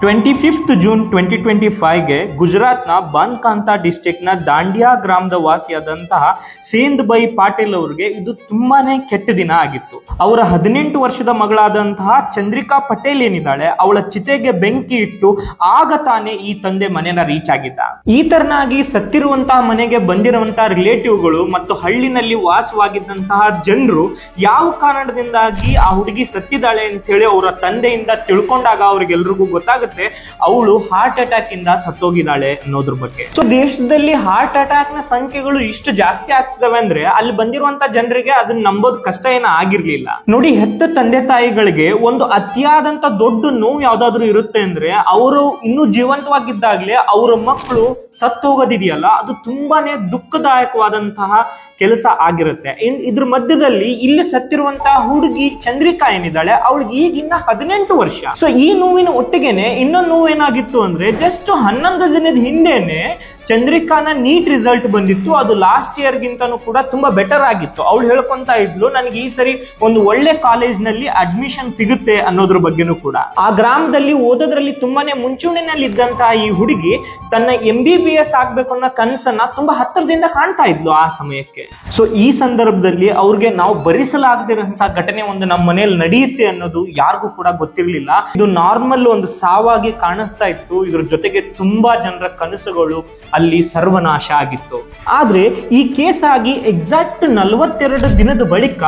25 June 2025ಗೆ ಗುಜರಾತ್ನ ಬಾನ್ಕಾಂತಾ district ನ ದಾಂಡಿಯಾ ಗ್ರಾಮದ ವಾಸಿಯಾದಂತಹ ಸೇಂದ್ ಬೈ ಪಾಟೀಲ್ ಅವರಿಗೆ ಇದು ತುಂಬಾನೇ ಕೆಟ್ಟ ದಿನ ಆಗಿತ್ತು. ಅವರ 18 ವರ್ಷದ ಮಗಳಾದಂತಹ ಚಂದ್ರಿಕಾ ಪಟೇಲ್ ಏನಿದ್ದಾಳೆ, ಅವಳ ಚಿತೆಗೆ ಬೆಂಕಿ ಇಟ್ಟು ಆಗ ತಾನೇ ಈ ತಂದೆ ಮನೆನ ರೀಚ್ ಆಗಿದ್ದ. ಈ ತರನಾಗಿ ಸತ್ತಿರುವಂತಹ ಮನೆಗೆ ಬಂದಿರುವಂತಹ ರಿಲೇಟಿವ್ಗಳು ಮತ್ತು ಹಳ್ಳಿನಲ್ಲಿ ವಾಸವಾಗಿದ್ದಂತಹ ಜನರು ಯಾವ ಕಾರಣದಿಂದಾಗಿ ಆ ಹುಡುಗಿ ಸತ್ತಿದ್ದಾಳೆ ಅಂತ ಹೇಳಿ ಅವರ ತಂದೆಯಿಂದ ತಿಳ್ಕೊಂಡಾಗ ಅವ್ರಿಗೆಲ್ರಿಗೂ ಗೊತ್ತಾಗುತ್ತೆ ಅವಳು ಹಾರ್ಟ್ ಅಟ್ಯಾಕ್ ಇಂದ ಸತ್ತೋಗಿದ್ದಾಳೆ ಅನ್ನೋದ್ರ ಬಗ್ಗೆ. ಸೊ ದೇಶದಲ್ಲಿ ಹಾರ್ಟ್ ಅಟ್ಯಾಕ್ ನ ಸಂಖ್ಯೆಗಳು ಇಷ್ಟು ಜಾಸ್ತಿ ಆಗ್ತವೆ ಅಂದ್ರೆ ಅಲ್ಲಿ ಬಂದಿರುವಂತ ಜನರಿಗೆ ಅದನ್ನ ನಂಬೋದು ಕಷ್ಟ ಏನ ಆಗಿರ್ಲಿಲ್ಲ. ನೋಡಿ, ಹೆತ್ತ ತಂದೆ ತಾಯಿಗಳಿಗೆ ಒಂದು ಅತಿಯಾದಂತ ದೊಡ್ಡ ನೋವು ಯಾವ್ದಾದ್ರು ಇರುತ್ತೆ ಅಂದ್ರೆ ಅವರು ಇನ್ನೂ ಜೀವಂತವಾಗಿದ್ದಾಗ್ಲೇ ಅವರ ಮಕ್ಕಳು ಸತ್ತು ಹೋಗೋದಿದೆಯಲ್ಲ, ಅದು ತುಂಬಾನೇ ದುಃಖದಾಯಕವಾದಂತಹ ಕೆಲಸ ಆಗಿರುತ್ತೆ. ಇದ್ರ ಮಧ್ಯದಲ್ಲಿ ಇಲ್ಲಿ ಸತ್ತಿರುವಂತಹ ಹುಡುಗಿ ಚಂದ್ರಿಕಾ ಏನಿದ್ದಾಳೆ, ಅವಳಿಗೆ ಈಗಿನ್ನ 18 ವರ್ಷ. ಸೊ ಈ ನೋವಿನ ಒಟ್ಟಿಗೆನೆ ಇನ್ನೊಂದು ನೋವು ಏನಾಗಿತ್ತು ಅಂದ್ರೆ ಜಸ್ಟ್ 11 ದಿನದ ಹಿಂದೆನೆ ಚಂದ್ರಿಕಾನ ನೀಟ್ ರಿಸಲ್ಟ್ ಬಂದಿತ್ತು. ಅದು ಲಾಸ್ಟ್ ಇಯರ್ ಗಿಂತನೂ ಕೂಡ ತುಂಬಾ ಬೆಟರ್ ಆಗಿತ್ತು. ಅವಳು ಹೇಳ್ಕೊಂತ ಇದ್ಲು, ನನಗೆ ಈ ಸರಿ ಒಂದು ಒಳ್ಳೆ ಕಾಲೇಜ್ ನಲ್ಲಿ ಅಡ್ಮಿಷನ್ ಸಿಗುತ್ತೆ ಅನ್ನೋದ್ರ ಬಗ್ಗೆನೂ ಕೂಡ. ಆ ಗ್ರಾಮದಲ್ಲಿ ಓದೋದ್ರಲ್ಲಿ ತುಂಬಾನೇ ಮುಂಚೂಣಿನಲ್ಲಿ ಇದ್ದಂತಹ ಈ ಹುಡುಗಿ ತನ್ನ MBBS ಆಗ್ಬೇಕು ಅನ್ನೋ ಕನಸನ್ನ ತುಂಬಾ ಹತ್ತಿರದಿಂದ ಕಾಣ್ತಾ ಇದ್ಲು ಆ ಸಮಯಕ್ಕೆ. ಸೊ ಈ ಸಂದರ್ಭದಲ್ಲಿ ಅವ್ರಿಗೆ ನಾವು ಭರಿಸಲಾಗದಿರಂತಹ ಘಟನೆ ಒಂದು ನಮ್ಮ ಮನೆಯಲ್ಲಿ ನಡೆಯುತ್ತೆ ಅನ್ನೋದು ಯಾರಿಗೂ ಕೂಡ ಗೊತ್ತಿರ್ಲಿಲ್ಲ. ಇದು ನಾರ್ಮಲ್ ಒಂದು ಸಾವಾಗಿ ಕಾಣಿಸ್ತಾ ಇತ್ತು. ಇದ್ರ ಜೊತೆಗೆ ತುಂಬಾ ಜನರ ಕನಸುಗಳು ಅಲ್ಲಿ ಸರ್ವನಾಶ ಆಗಿತ್ತು. ಆದ್ರೆ ಈ ಕೇಸ್ ಆಗಿ ಎಕ್ಸಾಕ್ಟ್ 42 ದಿನದ ಬಳಿಕ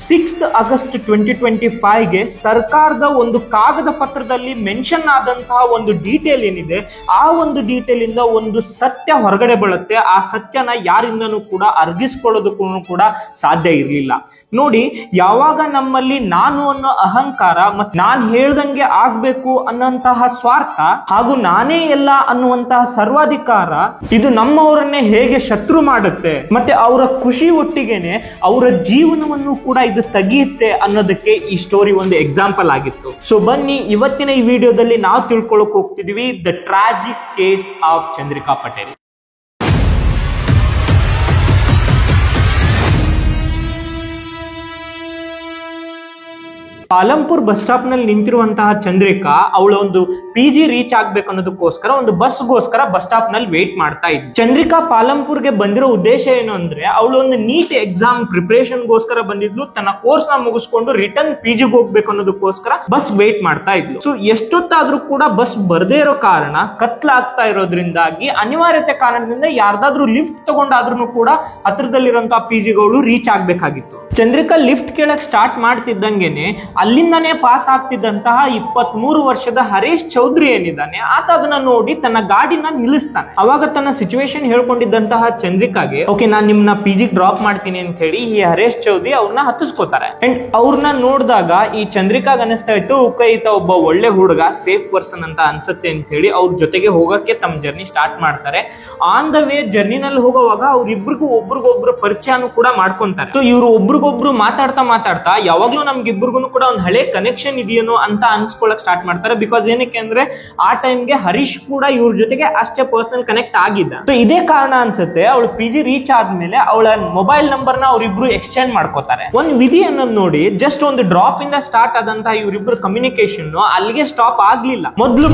6 ಆಗಸ್ಟ್ 2025ಗೆ ಸರ್ಕಾರದ ಒಂದು ಕಾಗದ ಪತ್ರದಲ್ಲಿ ಮೆನ್ಷನ್ ಆದಂತಹ ಒಂದು ಡೀಟೇಲ್ ಏನಿದೆ, ಆ ಒಂದು ಡೀಟೇಲ್ ಇಂದ ಒಂದು ಸತ್ಯ ಹೊರಗಡೆ ಬೀಳುತ್ತೆ. ಆ ಸತ್ಯನ ಯಾರಿಂದನೂ ಕೂಡ ಅರ್ಗಿಸ್ಕೊಳ್ಳೋದಕ್ಕೂ ಕೂಡ ಸಾಧ್ಯ ಇರಲಿಲ್ಲ. ನೋಡಿ, ಯಾವಾಗ ನಮ್ಮಲ್ಲಿ ನಾನು ಅನ್ನೋ ಅಹಂಕಾರ ಮತ್ತು ನಾನ್ ಹೇಳ್ದಂಗೆ ಆಗ್ಬೇಕು ಅನ್ನೋಂತಹ ಸ್ವಾರ್ಥ ಹಾಗೂ ನಾನೇ ಎಲ್ಲ ಅನ್ನುವಂತಹ ಸರ್ವಾಧಿಕಾರ ಇದು ನಮ್ಮವರನ್ನೇ ಹೇಗೆ ಶತ್ರು ಮಾಡುತ್ತೆ ಮತ್ತೆ ಅವರ ಖುಷಿ ಒಟ್ಟಿಗೆನೆ ಅವರ ಜೀವನವನ್ನು ಕೂಡ ಇದು ತೆಗೆಯುತ್ತೆ ಅನ್ನೋದಕ್ಕೆ ಈ ಸ್ಟೋರಿ ಒಂದು ಎಕ್ಸಾಂಪಲ್ ಆಗಿತ್ತು. ಸೊ ಬನ್ನಿ, ಇವತ್ತಿನ ಈ ವಿಡಿಯೋದಲ್ಲಿ ನಾವು ತಿಳ್ಕೊಳ್ಳೋಕೆ ಹೋಗ್ತಿದೀವಿ the tragic case of Chandrika Patel. Palampur bus stop ನಲ್ಲಿ ನಿಂತಿರುವಂತಹ ಚಂದ್ರಿಕಾ ಅವಳ ಒಂದು PG ರೀಚ್ ಆಗ್ಬೇಕು ಅನ್ನೋದಕ್ಕೋಸ್ಕರ ಒಂದು ಬಸ್ಗೋಸ್ಕರ ಬಸ್ ಸ್ಟಾಪ್ ನಲ್ಲಿ ವೇಟ್ ಮಾಡ್ತಾ ಇದ್ಲು. ಚಂದ್ರಿಕಾ ಪಾಲಂಪುರ್ಗೆ ಬಂದಿರೋ ಉದ್ದೇಶ ಏನು ಅಂದ್ರೆ ಅವಳು ಒಂದು ನೀಟ್ ಎಕ್ಸಾಮ್ ಪ್ರಿಪರೇಷನ್ ಗೋಸ್ಕರ ಬಂದಿದ್ಲು. ತನ್ನ ಕೋರ್ಸ್ ನ ಮುಗಿಸ್ಕೊಂಡು ರಿಟರ್ನ್ PGಗೆ ಹೋಗ್ಬೇಕು ಅನ್ನೋದಕ್ಕೋಸ್ಕರ ಬಸ್ ವೇಟ್ ಮಾಡ್ತಾ ಇದ್ಲು. ಸೊ ಎಷ್ಟೊತ್ತಾದ್ರೂ ಕೂಡ ಬಸ್ ಬರ್ದೇ ಇರೋ ಕಾರಣ, ಕತ್ಲಾಗ್ತಾ ಇರೋದ್ರಿಂದಾಗಿ ಅನಿವಾರ್ಯತೆ ಕಾರಣದಿಂದ ಯಾರ್ದಾದ್ರೂ ಲಿಫ್ಟ್ ತಗೊಂಡಾದ್ರೂ ಕೂಡ ಹತ್ರದಲ್ಲಿರುವಂತಹ PGಗಳು ರೀಚ್ ಆಗ್ಬೇಕಾಗಿತ್ತು. ಚಂದ್ರಿಕಾ ಲಿಫ್ಟ್ ಕೇಳಕ್ ಸ್ಟಾರ್ಟ್ ಮಾಡ್ತಿದ್ದಂಗೆನೆ ಅಲ್ಲಿಂದಾನೇ ಪಾಸ್ ಆಗ್ತಿದ್ದಂತಹ 23 ವರ್ಷದ ಹರೀಶ್ ಚೌಧರಿ ಏನಿದ್ದಾನೆ, ಆತ ಅದನ್ನ ನೋಡಿ ತನ್ನ ಗಾಡಿನ ನಿಲ್ಲಿಸ್ತಾನೆ. ಅವಾಗ ತನ್ನ ಸಿಚುವೇಶನ್ ಹೇಳ್ಕೊಂಡಿದ್ದಂತಹ ಚಂದ್ರಿಕಾಗೆ, ಓಕೆ ನಾನ್ ನಿಮ್ನ PG ಡ್ರಾಪ್ ಮಾಡ್ತೀನಿ ಅಂತ ಹೇಳಿ ಈ ಹರೀಶ್ ಚೌಧರಿ ಅವ್ರನ್ನ ಹತ್ತಿಸ್ಕೋತಾರೆ. ಅಂಡ್ ಅವ್ರನ್ನ ನೋಡಿದಾಗ ಈ ಚಂದ್ರಿಕಾಗ ಅನಿಸ್ತಾ ಇತ್ತು, ಈತ ಒಬ್ಬ ಒಳ್ಳೆ ಹುಡುಗ, ಸೇಫ್ ಪರ್ಸನ್ ಅಂತ ಅನ್ಸುತ್ತೆ ಅಂತ ಹೇಳಿ ಅವ್ರ ಜೊತೆಗೆ ಹೋಗಕ್ಕೆ ತಮ್ಮ ಜರ್ನಿ ಸ್ಟಾರ್ಟ್ ಮಾಡ್ತಾರೆ. ಆನ್ ದ ವೇ ಜರ್ನಿನಲ್ಲಿ ಹೋಗುವಾಗ ಅವ್ರಿಬ್ರಿಗೂ ಒಬ್ರಿಗೊಬ್ರು ಪರಿಚಯನೂ ಕೂಡ ಮಾಡ್ಕೊಂತಾರೆ. ಸೊ ಇವ್ರು ಒಬ್ರಿಗೊಬ್ರು ಮಾತಾಡ್ತಾ ಯಾವಾಗ್ಲೂ ನಮ್ಗಿಬ್ರಿಗೂ ಕೂಡ ಒಂದು ಹಳೆ ಕನೆಕ್ಷನ್ ಇದೆಯೇನೋ ಅಂತ ಅನ್ಸ್ಕೊಳಕ್ ಸ್ಟಾರ್ಟ್ ಮಾಡ್ತಾರೆ. ಬಿಕಾಸ್ ಏನಕ್ಕೆ ಅಂದ್ರೆ ಆ ಟೈಮ್ಗೆ ಹರೀಶ್ ಕೂಡ ಇವ್ರ ಜೊತೆಗೆ ಅಷ್ಟೇ ಪರ್ಸನಲ್ ಕನೆಕ್ಟ್ ಆಗಿದ್ದ. ಸೊ ಇದೇ ಕಾರಣ ಅನ್ಸುತ್ತೆ ಅವಳು PG ರೀಚ್ ಆದ್ಮೇಲೆ ಅವಳ ಮೊಬೈಲ್ ನಂಬರ್ ನ ಅವರಿಬ್ರು ಎಕ್ಸ್ಚೇಂಜ್ ಮಾಡ್ಕೋತಾರೆ. ಒಂದು ವಿಧಿ ಅನ್ನೋದು ನೋಡಿ, ಜಸ್ಟ್ ಒಂದು ಡ್ರಾಪ್ ಇಂದ ಸ್ಟಾರ್ಟ್ ಆದಂತಹ ಇವರಿಬ್ರು ಕಮ್ಯುನಿಕೇಶನ್ ಅಲ್ಲಿಗೆ ಸ್ಟಾಪ್ ಆಗ್ಲಿಲ್ಲ.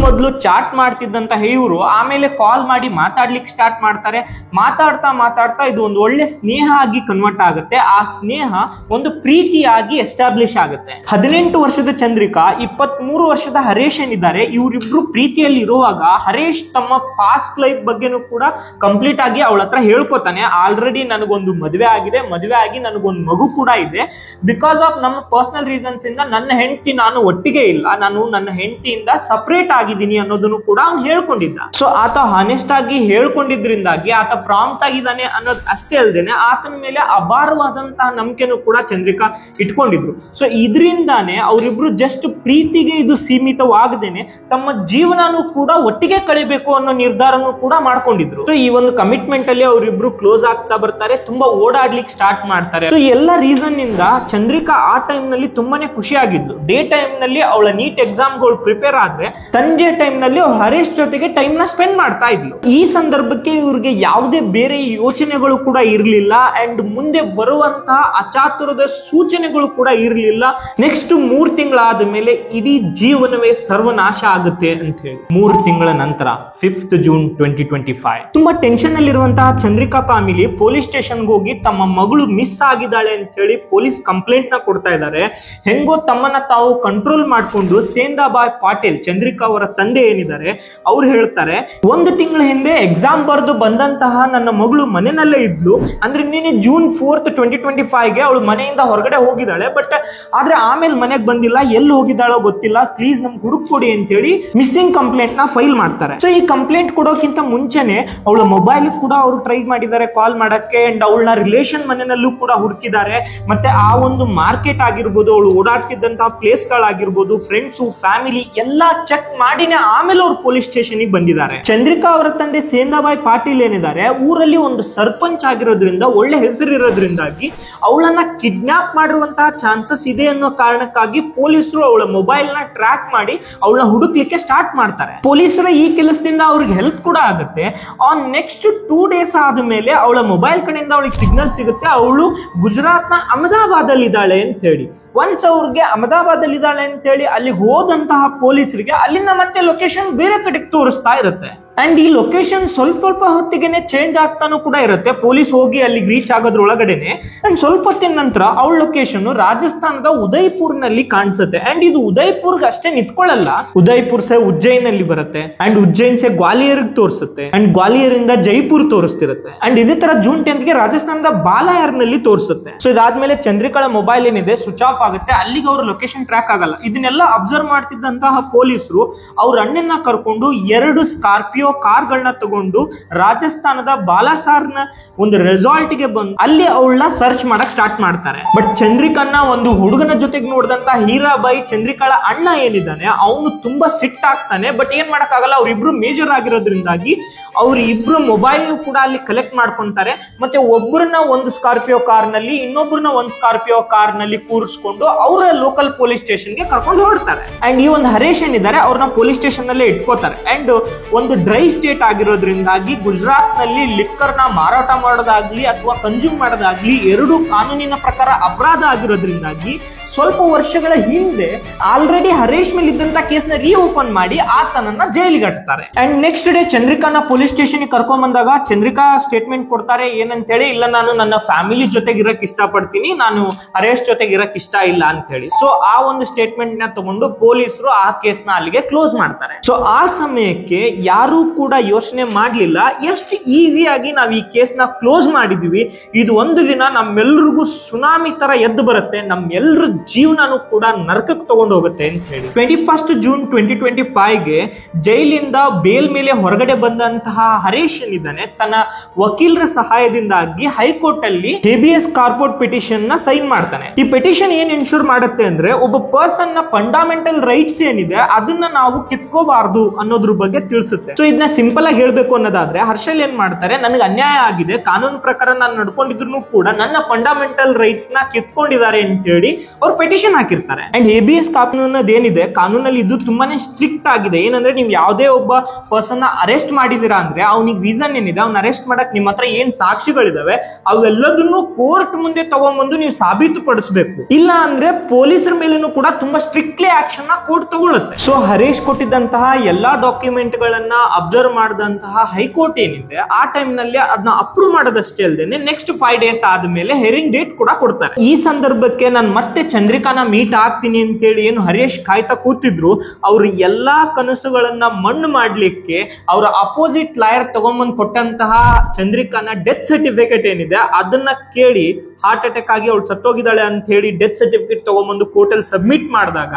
ಮೊದ್ಲು ಚಾಟ್ ಮಾಡ್ತಿದ್ದಂತಹ ಇವರು ಆಮೇಲೆ ಕಾಲ್ ಮಾಡಿ ಮಾತಾಡ್ಲಿಕ್ಕೆ ಸ್ಟಾರ್ಟ್ ಮಾಡ್ತಾರೆ. ಮಾತಾಡ್ತಾ ಇದು ಒಂದು ಒಳ್ಳೆ ಸ್ನೇಹ ಆಗಿ ಕನ್ವರ್ಟ್ ಆಗುತ್ತೆ. ಆ ಸ್ನೇಹ ಒಂದು ಪ್ರೀತಿಯಾಗಿ ಎಸ್ಟಾಬ್ಲಿಷ್ ಆಗುತ್ತೆ. 18 ವರ್ಷದ ಚಂದ್ರಿಕಾ 23 ವರ್ಷದ ಹರೀಶ್ ಏನಿದ್ದಾರೆ, ಇವರಿಬ್ರು ಪ್ರೀತಿಯಲ್ಲಿ ಇರುವಾಗ ಹರೀಶ್ ತಮ್ಮ ಪಾಸ್ಟ್ ಲೈಫ್ ಬಗ್ಗೆನೂ ಕೂಡ ಕಂಪ್ಲೀಟ್ ಆಗಿ ಅವಳ ಹತ್ರ ಹೇಳ್ಕೊತಾನೆ. ಆಲ್ರೆಡಿ ನನಗೊಂದು ಮದುವೆ ಆಗಿ ನನಗೊಂದು ಮಗು ಕೂಡ ಇದೆ. ಬಿಕಾಸ್ ಆಫ್ ನಮ್ಮ ಪರ್ಸನಲ್ ರೀಸನ್ಸ್ ಇಂದ ನನ್ನ ಹೆಂಡತಿ ನಾನು ಒಟ್ಟಿಗೆ ಇಲ್ಲ, ನಾನು ನನ್ನ ಹೆಂಡತಿಯಿಂದ ಸಪರೇಟ್ ಆಗಿದ್ದೀನಿ ಅನ್ನೋದನ್ನು ಕೂಡ ಅವ್ನು ಹೇಳ್ಕೊಂಡಿದ್ದ. ಸೊ ಆತ ಹಾನೆಸ್ಟ್ ಆಗಿ ಹೇಳ್ಕೊಂಡಿದ್ರಿಂದಾಗಿ ಆತ ಪ್ರಾಂಪ್ಟ್ ಆಗಿದ್ದಾನೆ ಅನ್ನೋದು ಅಷ್ಟೇ ಅಲ್ಲದೇನೆ ಆತನ ಮೇಲೆ ಅಪಾರವಾದಂತಹ ನಂಬಿಕೆನೂ ಕೂಡ ಚಂದ್ರಿಕಾ ಇಟ್ಕೊಂಡಿದ್ರು. ಸೊ ಇದರಿಂದಾನೆ ಅವರಿಬ್ರು ಜಸ್ಟ್ ಪ್ರೀತಿಗೆ ಇದು ಸೀಮಿತವಾಗದೇನೆ ತಮ್ಮ ಜೀವನನೂ ಕೂಡ ಒಟ್ಟಿಗೆ ಕಳಿಬೇಕು ಅನ್ನೋ ನಿರ್ಧಾರನೂ ಕೂಡ ಮಾಡ್ಕೊಂಡಿದ್ರು. ಸೊ ಈ ಒಂದು ಕಮಿಟ್ಮೆಂಟ್ ಅಲ್ಲಿ ಅವರಿಬ್ರು ಕ್ಲೋಸ್ ಆಗ್ತಾ ಬರ್ತಾರೆ, ತುಂಬಾ ಓಡಾಡ್ಲಿಕ್ಕೆ ಸ್ಟಾರ್ಟ್ ಮಾಡ್ತಾರೆ. ಸೊ ಎಲ್ಲ ರೀಸನ್ ಇಂದ ಚಂದ್ರಿಕಾ ಆ ಟೈಮ್ ನಲ್ಲಿ ತುಂಬಾನೇ ಖುಷಿಯಾಗಿದ್ಲು. ಡೇ ಟೈಮ್ ನಲ್ಲಿ ಅವಳ ನೀಟ್ ಎಕ್ಸಾಮ್ಗಳು ಪ್ರಿಪೇರ್ ಆದ್ರೆ ಸಂಜೆ ಟೈಮ್ ನಲ್ಲಿ ಅವ್ರು ಹರೀಶ್ ಜೊತೆಗೆ ಟೈಮ್ ನ ಸ್ಪೆಂಡ್ ಮಾಡ್ತಾ ಇದ್ಲು. ಈ ಸಂದರ್ಭಕ್ಕೆ ಇವ್ರಿಗೆ ಯಾವುದೇ ಬೇರೆ ಯೋಚನೆಗಳು ಕೂಡ ಇರಲಿಲ್ಲ. ಅಂಡ್ ಮುಂದೆ ಬರುವಂತಹ ಅಚಾತುರದ ಸೂಚನೆಗಳು ಕೂಡ ಇರಲಿಲ್ಲ. ನೆಕ್ಸ್ಟ್ ನೆಕ್ಸ್ಟ್ 3 ತಿಂಗಳಾದ ಮೇಲೆ ಇಡೀ ಜೀವನವೇ ಸರ್ವನಾಶ ಆಗುತ್ತೆ ಅಂತ ಹೇಳಿ 3 ತಿಂಗಳ ನಂತರ 5th June 2025 ತುಂಬಾ ಟೆನ್ಷನ್ ಅಲ್ಲಿರುವಂತಹ ಚಂದ್ರಿಕಾ ಫ್ಯಾಮಿಲಿ ಪೊಲೀಸ್ ಸ್ಟೇಷನ್ಗೆ ಹೋಗಿ ತಮ್ಮ ಮಗಳು ಮಿಸ್ ಆಗಿದ್ದಾಳೆ ಅಂತ ಹೇಳಿ ಪೊಲೀಸ್ ಕಂಪ್ಲೇಂಟ್ ನ ಕೊಡ್ತಾ ಇದ್ದಾರೆ. ಹೆಂಗೋ ತಮ್ಮನ್ನ ತಾವು ಕಂಟ್ರೋಲ್ ಮಾಡಿಕೊಂಡು ಸೇಂದಾಬಾಯ್ ಪಾಟೀಲ್ ಚಂದ್ರಿಕಾ ಅವರ ತಂದೆ ಏನಿದ್ದಾರೆ ಅವ್ರು ಹೇಳ್ತಾರೆ, 1 ತಿಂಗಳ ಹಿಂದೆ ಎಕ್ಸಾಮ್ ಬರೆದು ಬಂದಂತಹ ನನ್ನ ಮಗಳು ಮನೆಯಲ್ಲೇ ಇದ್ಲು. ಅಂದ್ರೆ ನೀನು June 4th 2025ಗೆ ಅವಳು ಮನೆಯಿಂದ ಹೊರಗಡೆ ಹೋಗಿದ್ದಾಳೆ, ಬಟ್ ಆದ್ರೆ ಆಮೇಲೆ ಮನೆಗೆ ಬಂದಿಲ್ಲ, ಎಲ್ಲಿ ಹೋಗಿದ್ದಾಳೋ ಗೊತ್ತಿಲ್ಲ, ಪ್ಲೀಸ್ ನಮ್ಗೆ ಹುಡುಕ್ ಕೊಡಿ ಅಂತ ಹೇಳಿ ಮಿಸ್ಸಿಂಗ್ ಕಂಪ್ಲೇಂಟ್ ನ ಫೈಲ್ ಮಾಡ್ತಾರೆ. ಸೊ ಈ ಕಂಪ್ಲೇಂಟ್ ಕೊಡೋಕ್ಕಿಂತ ಮುಂಚೆನೆ ಅವಳ ಮೊಬೈಲ್ ಕೂಡ ಅವರು ಟ್ರೈ ಮಾಡಿದ್ದಾರೆ ಕಾಲ್ ಮಾಡಕ್ಕೆ, ಅಂಡ್ ಅವಳನ್ನ ರಿಲೇಷನ್ ಮನೆಯಲ್ಲೂ ಕೂಡ ಹುಡುಕಿದ್ದಾರೆ. ಮತ್ತೆ ಆ ಒಂದು ಮಾರ್ಕೆಟ್ ಆಗಿರ್ಬೋದು, ಅವಳು ಓಡಾಡ್ತಿದ್ದಂತಹ ಪ್ಲೇಸ್ ಗಳಾಗಿರ್ಬೋದು, ಫ್ರೆಂಡ್ಸ್ ಫ್ಯಾಮಿಲಿ ಎಲ್ಲಾ ಚೆಕ್ ಮಾಡಿನೇ ಆಮೇಲೆ ಅವ್ರು ಪೊಲೀಸ್ ಸ್ಟೇಷನ್ ಬಂದಿದ್ದಾರೆ. ಚಂದ್ರಿಕಾ ಅವರ ತಂದೆ ಸೇಂದಾಬಾಯ್ ಪಾಟೀಲ್ ಏನಿದ್ದಾರೆ ಊರಲ್ಲಿ ಒಂದು ಸರ್ಪಂಚ್ ಆಗಿರೋದ್ರಿಂದ, ಒಳ್ಳೆ ಹೆಸರು ಇರೋದ್ರಿಂದಾಗಿ ಅವಳನ್ನ ಕಿಡ್ನಾಪ್ ಮಾಡಿರುವಂತಹ ಚಾನ್ಸಸ್ ಇದೆ ಅನ್ನೋ ಕಾರಣಕ್ಕಾಗಿ ಪೊಲೀಸರು ಅವಳ ಮೊಬೈಲ್ ನ ಟ್ರ್ಯಾಕ್ ಮಾಡಿ ಅವಳನ್ನ ಹುಡುಕ್ಲಿಕ್ಕೆ ಸ್ಟಾರ್ಟ್ ಮಾಡ್ತಾರೆ. ಪೊಲೀಸರ ಈ ಕೆಲಸದಿಂದ ಅವ್ರಿಗೆ ಹೆಲ್ಪ್ ಕೂಡ ಆಗುತ್ತೆ. ಆನ್ ನೆಕ್ಸ್ಟ್ 2 days ಆದ್ಮೇಲೆ ಅವಳ ಮೊಬೈಲ್ ಕಡೆಯಿಂದ ಅವಳಿಗೆ ಸಿಗ್ನಲ್ ಸಿಗುತ್ತೆ, ಅವಳು ಗುಜರಾತ್ ನ ಅಹಮದಾಬಾದ್ ಅಲ್ಲಿ ಇದ್ದಾಳೆ ಅಂತ ಹೇಳಿ. ಒನ್ಸ್ ಅವ್ರಿಗೆ ಅಹಮದಾಬಾದ್ ಅಲ್ಲಿ ಇದ್ದಾಳೆ ಅಂತ ಹೇಳಿ ಅಲ್ಲಿಗೆ ಹೋದಂತಹ ಪೊಲೀಸರಿಗೆ ಅಲ್ಲಿಂದ ಮತ್ತೆ ಲೊಕೇಶನ್ ಬೇರೆ ಕಡೆಗೆ ತೋರಿಸ್ತಾ ಇರುತ್ತೆ. ಅಂಡ್ ಈ ಲೊಕೇಶನ್ ಸ್ವಲ್ಪ ಹೊತ್ತಿಗೆನೆ ಚೇಂಜ್ ಆಗ್ತಾನೂ ಕೂಡ ಇರುತ್ತೆ. ಪೊಲೀಸ್ ಹೋಗಿ ಅಲ್ಲಿಗೆ ರೀಚ್ ಆಗೋದ್ರೊಳಗಡೆನೆ ಅಂಡ್ ಸ್ವಲ್ಪ ಹೊತ್ತಿನ ನಂತರ ಅವಳ ಲೊಕೇಶನ್ ರಾಜಸ್ಥಾನದ ಉದಯ್ಪುರ್ ನಲ್ಲಿ ಕಾಣಿಸುತ್ತೆ. ಅಂಡ್ ಇದು ಉದಯ್ಪುರ್ಗೆ ಅಷ್ಟೇ ನಿಂತ್ಕೊಳ್ಳಲ್ಲ, ಉದಯ್ಪುರ್ ಸೆ ಉಜ್ಜೈನ್ ಅಲ್ಲಿ ಬರುತ್ತೆ, ಅಂಡ್ ಉಜ್ಜೈನ್ ಸೆ ಗ್ವಾಲಿಯರ್ ತೋರಿಸುತ್ತೆ, ಅಂಡ್ ಗ್ವಾಲಿಯರ್ ಇಂದ ಜೈಪುರ್ ತೋರಿಸ್ತಿರುತ್ತೆ. ಅಂಡ್ ಇದೇ ತರ June 10th ಗೆ ರಾಜಸ್ಥಾನದ ಬಾಲಾಯರ್ ನಲ್ಲಿ ತೋರಿಸುತ್ತೆ. ಸೊ ಇದಾದ್ಮೇಲೆ ಚಂದ್ರಿಕಾಳ ಮೊಬೈಲ್ ಏನಿದೆ ಸ್ವಿಚ್ ಆಫ್ ಆಗುತ್ತೆ, ಅಲ್ಲಿಗೆ ಅವ್ರ ಲೊಕೇಶನ್ ಟ್ರ್ಯಾಕ್ ಆಗಲ್ಲ. ಇದನ್ನೆಲ್ಲ ಅಬ್ಸರ್ವ್ ಮಾಡ್ತಿದ್ದಂತಹ ಪೊಲೀಸರು ಅವ್ರ ಅಣ್ಣನ ಕರ್ಕೊಂಡು 2 ಸ್ಕಾರ್ಪಿಯೋ ಕಾರ್ಗಳನ್ನ ತಗೊಂಡು ರಾಜಸ್ಥಾನದ ಬಾಲಾಸಾರ್ನ ಒಂದು ರೆಸಾರ್ಟ್ ಗೆ ಬಂದು ಅಲ್ಲಿ ಅವಳನ್ನ ಸರ್ಚ್ ಮಾಡಕ್ ಸ್ಟಾರ್ಟ್ ಮಾಡ್ತಾರೆ. ಬಟ್ ಚಂದ್ರಿಕನ್ನ ಒಂದು ಹುಡುಗನ ಜೊತೆಗೆ ನೋಡಿದಂತ ಹೀರಾಬಾಯಿ ಚಂದ್ರಿಕಾಳ ಅಣ್ಣ ಏನಿದ್ದಾನೆ ಅವನು ತುಂಬಾ ಸಿಟ್ ಆಗ್ತಾನೆ. ಬಟ್ ಏನ್ ಮಾಡಕ್ ಆಗಲ್ಲ, ಅವ್ರಿಬ್ರು ಮೇಜರ್ ಆಗಿರೋದ್ರಿಂದಾಗಿ ಅವ್ರ ಇಬ್ರು ಮೊಬೈಲ್ ಕೂಡ ಅಲ್ಲಿ ಕಲೆಕ್ಟ್ ಮಾಡ್ಕೊಂತಾರೆ. ಮತ್ತೆ ಒಬ್ಬರನ್ನ ಒಂದು ಸ್ಕಾರ್ಪಿಯೋ ಕಾರ್ ನಲ್ಲಿ, ಇನ್ನೊಬ್ಬರನ್ನ ಒಂದು ಸ್ಕಾರ್ಪಿಯೋ ಕಾರ್ ನಲ್ಲಿ ಕೂರಿಸ್ಕೊಂಡು ಅವರ ಲೋಕಲ್ ಪೊಲೀಸ್ ಸ್ಟೇಷನ್ ಗೆ ಕರ್ಕೊಂಡು ಹೊರಡ್ತಾರೆ. ಅಂಡ್ ಈ ಒಂದು ಹರೇಶ್ ಏನಿದ್ದಾರೆ ಅವ್ರನ್ನ ಪೊಲೀಸ್ ಸ್ಟೇಷನ್ ನಲ್ಲೇ ಇಟ್ಕೋತಾರೆ. ಅಂಡ್ ಒಂದು ಡ್ರೈ ಸ್ಟೇಟ್ ಆಗಿರೋದ್ರಿಂದಾಗಿ ಗುಜರಾತ್ ನಲ್ಲಿ ಲಿಕ್ಕರ್ ನ ಮಾರಾಟ ಮಾಡೋದಾಗ್ಲಿ ಅಥವಾ ಕನ್ಸ್ಯೂಮ್ ಮಾಡೋದಾಗ್ಲಿ 2 ಕಾನೂನಿನ ಪ್ರಕಾರ ಅಪರಾಧ ಆಗಿರೋದ್ರಿಂದಾಗಿ ಸ್ವಲ್ಪ ವರ್ಷಗಳ ಹಿಂದೆ ಆಲ್ರೆಡಿ ಹರೇಶ್ ಮೇಲೆ ಇದ್ದಂತ ಕೇಸ್ ನ ರೀಓಪನ್ ಮಾಡಿ ಆತನನ್ನ ಜೈಲಿಗೆ ಹಾಕ್ತಾರೆ. ಅಂಡ್ ನೆಕ್ಸ್ಟ್ ಡೇ ಚಂದ್ರಿಕಾನ ಪೊಲೀಸ್ ಸ್ಟೇಷನ್ ಕರ್ಕೊಂಡ್ ಬಂದಾಗ ಚಂದ್ರಿಕಾ ಸ್ಟೇಟ್ಮೆಂಟ್ ಕೊಡ್ತಾರೆ ಏನಂತ ಹೇಳಿ, ಇಲ್ಲ ನಾನು ನನ್ನ ಫ್ಯಾಮಿಲಿ ಜೊತೆಗೆ ಇರಕ್ ಇಷ್ಟಪಡ್ತೀನಿ, ನಾನು ಹರೇಶ್ ಜೊತೆಗೆ ಇರಕ್ ಇಷ್ಟ ಇಲ್ಲ ಅಂತ ಹೇಳಿ. ಸೊ ಆ ಒಂದು ಸ್ಟೇಟ್ಮೆಂಟ್ ನ ತಗೊಂಡು ಪೊಲೀಸರು ಆ ಕೇಸ್ ನ ಅಲ್ಲಿಗೆ ಕ್ಲೋಸ್ ಮಾಡ್ತಾರೆ. ಸೊ ಆ ಸಮಯಕ್ಕೆ ಯಾರು ಕೂಡ ಯೋಚನೆ ಮಾಡ್ಲಿಲ್ಲ ಎಷ್ಟು ಈಸಿಯಾಗಿ ನಾವ್ ಈ ಕೇಸ್ ನ ಕ್ಲೋಸ್ ಮಾಡಿದೀವಿ, ಇದು ಒಂದು ದಿನ ನಮ್ಮೆಲ್ರಿಗೂ ಸುನಾಮಿ ತರ ಎದ್ದು ಬರುತ್ತೆ, ನಮ್ಮೆಲ್ಲರ ಜೀವನನೂ ಕೂಡ ನರಕಕ್ಕೆ ತಗೊಂಡು ಹೋಗುತ್ತೆ ಅಂತ ಹೇಳಿ. 21st June 2025ಗೆ ಜೈಲಿಂದ ಬೇಲ್ ಮೇಲೆ ಹೊರಗಡೆ ಬಂದಂತಹ ಹರೇಶ್ ಏನಿದ್ದಾನೆ ತನ್ನ ವಕೀಲರ ಸಹಾಯದಿಂದಾಗಿ ಹೈಕೋರ್ಟ್ ಅಲ್ಲಿ ಹೇಬಿಯಸ್ ಕಾರ್ಪೊರೇಟ್ ಪಿಟಿಷನ್ ನ ಸೈನ್ ಮಾಡ್ತಾನೆ. ಈ ಪಿಟಿಷನ್ ಏನ್ ಇನ್ಶೂರ್ ಮಾಡುತ್ತೆ ಅಂದ್ರೆ ಒಬ್ಬ ಪರ್ಸನ್ ನ ಫಂಡಮೆಂಟಲ್ ರೈಟ್ಸ್ ಏನಿದೆ ಅದನ್ನ ನಾವು ಕಿತ್ಕೋಬಾರ್ದು ಅನ್ನೋದ್ರ ಬಗ್ಗೆ ತಿಳಿಸುತ್ತೆ. ಸೊ ಇದನ್ನ ಸಿಂಪಲ್ ಆಗಿ ಹೇಳ್ಬೇಕು ಅನ್ನೋದಾದ್ರೆ ಹರ್ಷಲ್ ಏನ್ ಮಾಡ್ತಾರೆ, ನನಗೆ ಅನ್ಯಾಯ ಆಗಿದೆ, ಕಾನೂನು ಪ್ರಕಾರ ನಾನು ನಡ್ಕೊಂಡಿದ್ರು ಕೂಡ ನನ್ನ ಫಂಡಮೆಂಟಲ್ ರೈಟ್ಸ್ ನ ಕಿತ್ಕೊಂಡಿದ್ದಾರೆ ಅಂತ ಹೇಳಿ ಅವ್ರು ಪಿಟಿಷನ್ ಹಾಕಿರ್ತಾರೆ. ಅಂಡ್ ಹೇಬಿಯಸ್ ಕಾನೂನದ್ ಏನಿದೆ ಕಾನೂನಲ್ಲಿ ಇದು ತುಂಬಾನೇ ಸ್ಟ್ರಿಕ್ಟ್ ಆಗಿದೆ. ಏನಂದ್ರೆ ನೀವು ಯಾವುದೇ ಒಬ್ಬ ಪರ್ಸನ್ ನ ಅರೆಸ್ಟ್ ಮಾಡಿದೀರಾ ಅಂದ್ರೆ ಅವನಿಗೆ ರೀಸನ್ ಏನಿದೆ, ಅವ್ನ ಅರೆಸ್ಟ್ ಮಾಡಕ್ ನಿಮ್ಮ ಹತ್ರ ಏನ್ ಸಾಕ್ಷಿಗಳಿದಾವೆ ಅವೆಲ್ಲದನ್ನು ಕೋರ್ಟ್ ಮುಂದೆ ತಗೊಂಡ್ಬಂದು ನೀವು ಸಾಬೀತು ಪಡಿಸಬೇಕು. ಇಲ್ಲ ಅಂದ್ರೆ ಪೊಲೀಸರ ಮೇಲೂ ಕೂಡ ತುಂಬಾ ಸ್ಟ್ರಿಕ್ಟ್ಲಿ ಆಕ್ಷನ್ ನ ಕೋರ್ಟ್ ತಗೊಳುತ್ತೆ. ಸೊ ಹರೀಶ್ ಕೊಟ್ಟಿದ್ದಂತಹ ಎಲ್ಲಾ ಡಾಕ್ಯುಮೆಂಟ್ ಗಳನ್ನ ಅಬ್ಸರ್ವ್ ಮಾಡಿದಂತಹ ಹೈಕೋರ್ಟ್ ಏನಿದೆ ಆ ಟೈಮ್ ನಲ್ಲಿ ಅದನ್ನ ಅಪ್ರೂವ್ ಮಾಡೋದಷ್ಟೇ ಅಲ್ಲದೆ ನೆಕ್ಸ್ಟ್ 5 days ಆದ್ಮೇಲೆ ಹೆರಿಂಗ್ ಡೇಟ್ ಕೂಡ ಕೊಡ್ತಾರೆ. ಈ ಸಂದರ್ಭಕ್ಕೆ ನಾನು ಮತ್ತೆ ಚಂದ್ರಿಕಾನ ಮೀಟ್ ಆಗ್ತೀನಿ ಅಂತ ಹೇಳಿ ಏನು ಹರೀಶ್ ಕಾಯ್ತಾ ಕೂತಿದ್ರು, ಅವ್ರ ಎಲ್ಲಾ ಕನಸುಗಳನ್ನ ಮಣ್ಣು ಮಾಡ್ಲಿಕ್ಕೆ ಅವರ ಅಪೋಸಿಟ್ ಲಾಯರ್ ತಗೊಂಡ್ಬಂದ್ ಕೊಟ್ಟಂತಹ ಚಂದ್ರಿಕಾನ ಡೆತ್ ಸರ್ಟಿಫಿಕೇಟ್ ಏನಿದೆ ಅದನ್ನ ಕೇಳಿ ಹಾರ್ಟ್ ಅಟ್ಯಾಕ್ ಆಗಿ ಅವಳು ಸತ್ತೋಗಿದ್ದಾಳೆ ಅಂತ ಹೇಳಿ ಡೆತ್ ಸರ್ಟಿಫಿಕೇಟ್ ತಗೊಂಡ್ಬಂದು ಕೋರ್ಟ್ ಅಲ್ಲಿ ಸಬ್ಮಿಟ್ ಮಾಡಿದಾಗ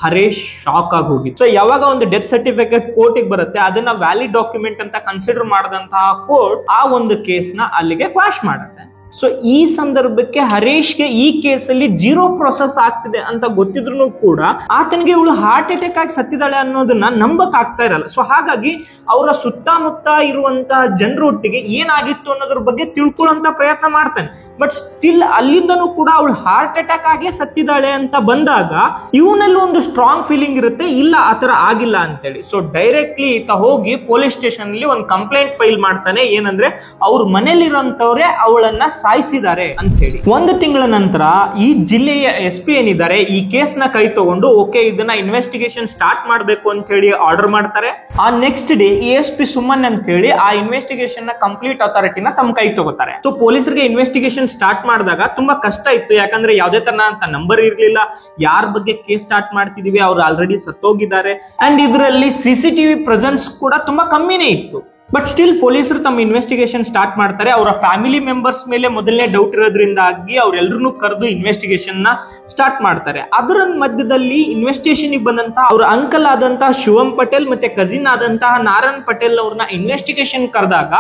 ಹರೀಶ್ ಶಾಕ್ ಆಗಿ ಹೋಗಿತ್ತು. ಸೊ ಯಾವಾಗ ಒಂದು ಡೆತ್ ಸರ್ಟಿಫಿಕೇಟ್ ಕೋರ್ಟಿಗೆ ಬರುತ್ತೆ ಅದನ್ನ ವ್ಯಾಲಿಡ್ ಡಾಕ್ಯುಮೆಂಟ್ ಅಂತ ಕನ್ಸಿಡರ್ ಮಾಡಿದಂತಹ ಕೋರ್ಟ್ ಆ ಒಂದು ಕೇಸ್ ನ ಅಲ್ಲಿಗೆ ಕ್ವಾಶ್ ಮಾಡುತ್ತೆ. ಸೊ ಈ ಸಂದರ್ಭಕ್ಕೆ ಹರೀಶ್ಗೆ ಈ ಕೇಸಲ್ಲಿ 0 ಪ್ರೊಸೆಸ್ ಆಗ್ತಿದೆ ಅಂತ ಗೊತ್ತಿದ್ರು ಕೂಡ ಆತನಿಗೆ ಇವಳು ಹಾರ್ಟ್ ಅಟ್ಯಾಕ್ ಆಗಿ ಸತ್ತಿದ್ದಾಳೆ ಅನ್ನೋದನ್ನ ನಂಬಕ್ ಆಗ್ತಾ ಇರಲ್ಲ. ಸೊ ಹಾಗಾಗಿ ಅವರ ಸುತ್ತಮುತ್ತ ಇರುವಂತಹ ಜನರೊಟ್ಟಿಗೆ ಏನಾಗಿತ್ತು ಅನ್ನೋದ್ರ ಬಗ್ಗೆ ತಿಳ್ಕೊಳ್ಳುವಂತ ಪ್ರಯತ್ನ ಮಾಡ್ತಾನೆ. ಬಟ್ ಸ್ಟಿಲ್ ಅಲ್ಲಿಂದನೂ ಕೂಡ ಅವಳು ಹಾರ್ಟ್ ಅಟ್ಯಾಕ್ ಆಗಿ ಸತ್ತಿದ್ದಾಳೆ ಅಂತ ಬಂದಾಗ ಇವನಲ್ಲಿ ಒಂದು ಸ್ಟ್ರಾಂಗ್ ಫೀಲಿಂಗ್ ಇರುತ್ತೆ, ಇಲ್ಲ ಆತರ ಆಗಿಲ್ಲ ಅಂತೇಳಿ. ಸೊ ಡೈರೆಕ್ಟ್ಲಿ ಈತ ಹೋಗಿ ಪೊಲೀಸ್ ಸ್ಟೇಷನ್ ಅಲ್ಲಿ ಒಂದು ಕಂಪ್ಲೇಂಟ್ ಫೈಲ್ ಮಾಡ್ತಾನೆ. ಏನಂದ್ರೆ ಅವ್ರ ಮನೇಲಿರೋಂಥವ್ರೆ ಅವಳನ್ನ ಸಾಯಿಸಿದ್ದಾರೆ ಅಂತ ಹೇಳಿ. ಒಂದು ತಿಂಗಳ ನಂತರ ಈ ಜಿಲ್ಲೆಯ SP ಏನಿದ್ದಾರೆ ಈ ಕೇಸ್ ನ ಕೈ ತಗೊಂಡು ಓಕೆ ಇದನ್ನ ಇನ್ವೆಸ್ಟಿಗೇಷನ್ ಸ್ಟಾರ್ಟ್ ಮಾಡಬೇಕು ಅಂತ ಹೇಳಿ ಆರ್ಡರ್ ಮಾಡ್ತಾರೆ. ಆ ನೆಕ್ಸ್ಟ್ ಡೇ ASP ಸುಮನ್ ಅಂತ ಹೇಳಿ ಆ ಇನ್ವೆಸ್ಟಿಗೇಷನ್ ನ ಕಂಪ್ಲೀಟ್ ಅಥಾರಿಟಿನ ತಮ್ಮ ಕೈ ತಗೋತಾರೆ. ಸೊ ಪೊಲೀಸರಿಗೆ ಇನ್ವೆಸ್ಟಿಗೇಷನ್ ಸ್ಟಾರ್ಟ್ ಮಾಡಿದಾಗ ತುಂಬಾ ಕಷ್ಟ ಇತ್ತು, ಯಾಕಂದ್ರೆ ಯಾವುದೇ ತರ ಅಂತ ನಂಬರ್ ಇರ್ಲಿಲ್ಲ, ಯಾರ ಬಗ್ಗೆ ಕೇಸ್ ಸ್ಟಾರ್ಟ್ ಮಾಡ್ತಿದೀವಿ ಅವ್ರು ಆಲ್ರೆಡಿ ಸತ್ತೋಗಿದ್ದಾರೆ, ಅಂಡ್ ಇದರಲ್ಲಿ CCTV ಪ್ರೆಸೆನ್ಸ್ ಕೂಡ ತುಂಬಾ ಕಮ್ಮಿನೇ ಇತ್ತು. ಬಟ್ ಸ್ಟಿಲ್ ಪೊಲೀಸರು ತಮ್ಮ ಇನ್ವೆಸ್ಟಿಗೇಷನ್ ಸ್ಟಾರ್ಟ್ ಮಾಡ್ತಾರೆ. ಅವರ ಫ್ಯಾಮಿಲಿ ಮೆಂಬರ್ಸ್ ಮೇಲೆ ಮೊದಲನೇ ಡೌಟ್ ಇರೋದ್ರಿಂದಾಗಿ ಅವ್ರೆಲ್ಲರನ್ನೂ ಕರೆದು ಇನ್ವೆಸ್ಟಿಗೇಷನ್ ನ ಸ್ಟಾರ್ಟ್ ಮಾಡ್ತಾರೆ. ಅದರ ಮಧ್ಯದಲ್ಲಿ ಇನ್ವೆಸ್ಟಿಗೇಷನ್ ಬಂದಂತಹ ಅವ್ರ ಅಂಕಲ್ ಆದಂತಹ ಶಿವಂ ಪಟೇಲ್ ಮತ್ತೆ ಕಸಿನ್ ಆದಂತಹ ನಾರಾಯಣ್ ಪಟೇಲ್ ಅವ್ರನ್ನ ಇನ್ವೆಸ್ಟಿಗೇಷನ್ ಕರೆದಾಗ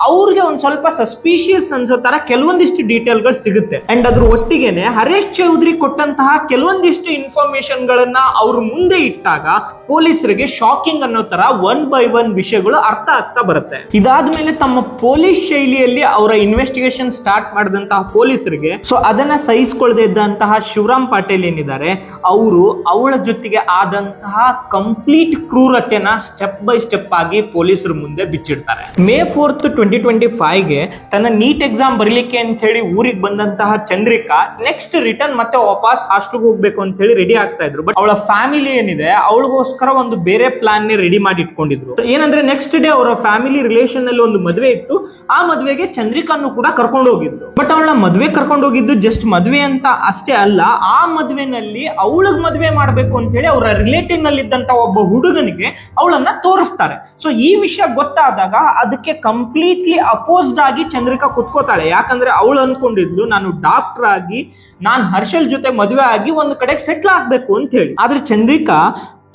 ಅವ್ರಿಗೆ ಒಂದ್ ಸ್ವಲ್ಪ ಸಸ್ಪಿಷಿಯಸ್ ಅನ್ಸೋ ತರ ಕೆಲವೊಂದಿಷ್ಟು ಡೀಟೇಲ್ ಗಳು ಸಿಗುತ್ತೆ. ಅಂಡ್ ಅದ್ರ ಒಟ್ಟಿಗೆನೆ ಹರೀಶ್ ಚೌಧರಿ ಕೊಟ್ಟಂತಹ ಕೆಲವೊಂದಿಷ್ಟು ಇನ್ಫಾರ್ಮೇಶನ್ ಗಳನ್ನ ಅವ್ರ ಮುಂದೆ ಇಟ್ಟಾಗ ಪೊಲೀಸರಿಗೆ ಶಾಕಿಂಗ್ ಅನ್ನೋ ತರ 1 by 1 ವಿಷಯಗಳು ಅರ್ಥ ಆಗ್ತಾ ಬರುತ್ತೆ. ಇದಾದ್ಮೇಲೆ ತಮ್ಮ ಪೊಲೀಸ್ ಶೈಲಿಯಲ್ಲಿ ಅವರ ಇನ್ವೆಸ್ಟಿಗೇಷನ್ ಸ್ಟಾರ್ಟ್ ಮಾಡಿದಂತಹ ಪೊಲೀಸರಿಗೆ ಸೊ ಅದನ್ನ ಸಹಿಸಿಕೊಳ್ಳದೆ ಇದ್ದಂತಹ ಶಿವರಾಮ್ ಪಾಟೀಲ್ ಏನಿದ್ದಾರೆ ಅವರು ಅವಳ ಜೊತೆಗೆ ಆದಂತಹ ಕಂಪ್ಲೀಟ್ ಕ್ರೂರತೆನ ಸ್ಟೆಪ್ ಬೈ ಸ್ಟೆಪ್ ಆಗಿ ಪೊಲೀಸರ ಮುಂದೆ ಬಿಚ್ಚಿಡ್ತಾರೆ. May 4th 2025 ತನ್ನ ನೀಟ್ ಎಕ್ಸಾಮ್ ಬರೀಲಿಕ್ಕೆ ಅಂತ ಹೇಳಿ ಊರಿಗೆ ಬಂದಂತಹ ಚಂದ್ರಿಕಾ ನೆಕ್ಸ್ಟ್ ರಿಟರ್ನ್ ಮತ್ತೆ ವಾಪಸ್ ಹಾಸ್ಟೆಲ್ಗೆ ಹೋಗ್ಬೇಕು ಅಂತ ಹೇಳಿ ರೆಡಿ ಆಗ್ತಾ ಇದ್ರು. ಬಟ್ ಅವಳ ಫ್ಯಾಮಿಲಿ ಏನಿದೆ ಅವಳಿಗೋಸ್ಕರ ಒಂದು ಬೇರೆ ಪ್ಲಾನ್ ರೆಡಿ ಮಾಡಿ ಇಟ್ಕೊಂಡಿದ್ರು. ಏನಂದ್ರೆ ನೆಕ್ಸ್ಟ್ ಡೇ ಅವರ ಫ್ಯಾಮಿಲಿ ರಿಲೇಷನ್ ಅಲ್ಲಿ ಒಂದು ಮದುವೆ ಇತ್ತು, ಆ ಮದುವೆಗೆ ಚಂದ್ರಿಕಾನು ಕೂಡ ಕರ್ಕೊಂಡು ಹೋಗಿದ್ದು. ಬಟ್ ಅವಳ ಮದುವೆ ಕರ್ಕೊಂಡು ಹೋಗಿದ್ದು ಜಸ್ಟ್ ಮದುವೆ ಅಂತ ಅಷ್ಟೇ ಅಲ್ಲ, ಆ ಮದುವೆನಲ್ಲಿ ಅವಳಿಗೆ ಮದುವೆ ಮಾಡ್ಬೇಕು ಅಂತ ಹೇಳಿ ಅವರ ರಿಲೇಟಿವ್ ನಲ್ಲಿ ಇದ್ದಂತ ಒಬ್ಬ ಹುಡುಗನಿಗೆ ಅವಳನ್ನ ತೋರಿಸ್ತಾರೆ. ಸೊ ಈ ವಿಷಯ ಗೊತ್ತಾದಾಗ ಅದಕ್ಕೆ ಕಂಪ್ಲೀಟ್ಲಿ ಅಪೋಸ್ಡ್ ಆಗಿ ಚಂದ್ರಿಕಾ ಕುತ್ಕೋತಾಳೆ. ಯಾಕಂದ್ರೆ ಅವಳು ಅನ್ಕೊಂಡಿದ್ಲು ನಾನು ಡಾಕ್ಟರ್ ಆಗಿ ನಾನ್ ಹರ್ಷಲ್ ಜೊತೆ ಮದುವೆ ಆಗಿ ಒಂದು ಕಡೆಗೆ ಸೆಟ್ಲ್ ಆಗ್ಬೇಕು ಅಂತ ಹೇಳಿ. ಆದ್ರೆ ಚಂದ್ರಿಕಾ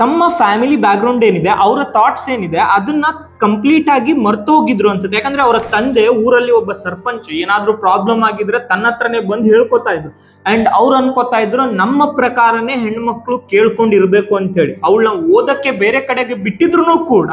ತಮ್ಮ ಫ್ಯಾಮಿಲಿ ಬ್ಯಾಕ್ ಗ್ರೌಂಡ್ ಏನಿದೆ ಅವರ ಥಾಟ್ಸ್ ಏನಿದೆ ಅದನ್ನ ಕಂಪ್ಲೀಟ್ ಆಗಿ ಮರ್ತು ಹೋಗಿದ್ರು ಅನ್ಸುತ್ತೆ. ಯಾಕಂದ್ರೆ ಅವರ ತಂದೆ ಊರಲ್ಲಿ ಒಬ್ಬ ಸರ್ಪಂಚ್, ಏನಾದ್ರೂ ಪ್ರಾಬ್ಲಮ್ ಆಗಿದ್ರೆ ತನ್ನ ಹತ್ರನೇ ಬಂದು ಹೇಳ್ಕೊತಾ ಇದ್ರು. ಅಂಡ್ ಅವ್ರು ಅನ್ಕೋತಾ ಇದ್ರು ನಮ್ಮ ಪ್ರಕಾರನೇ ಹೆಣ್ಮಕ್ಳು ಕೇಳ್ಕೊಂಡಿರ್ಬೇಕು ಅಂತ ಹೇಳಿ. ಅವಳನ್ನ ಓದಕ್ಕೆ ಬೇರೆ ಕಡೆಗೆ ಬಿಟ್ಟಿದ್ರು ಕೂಡ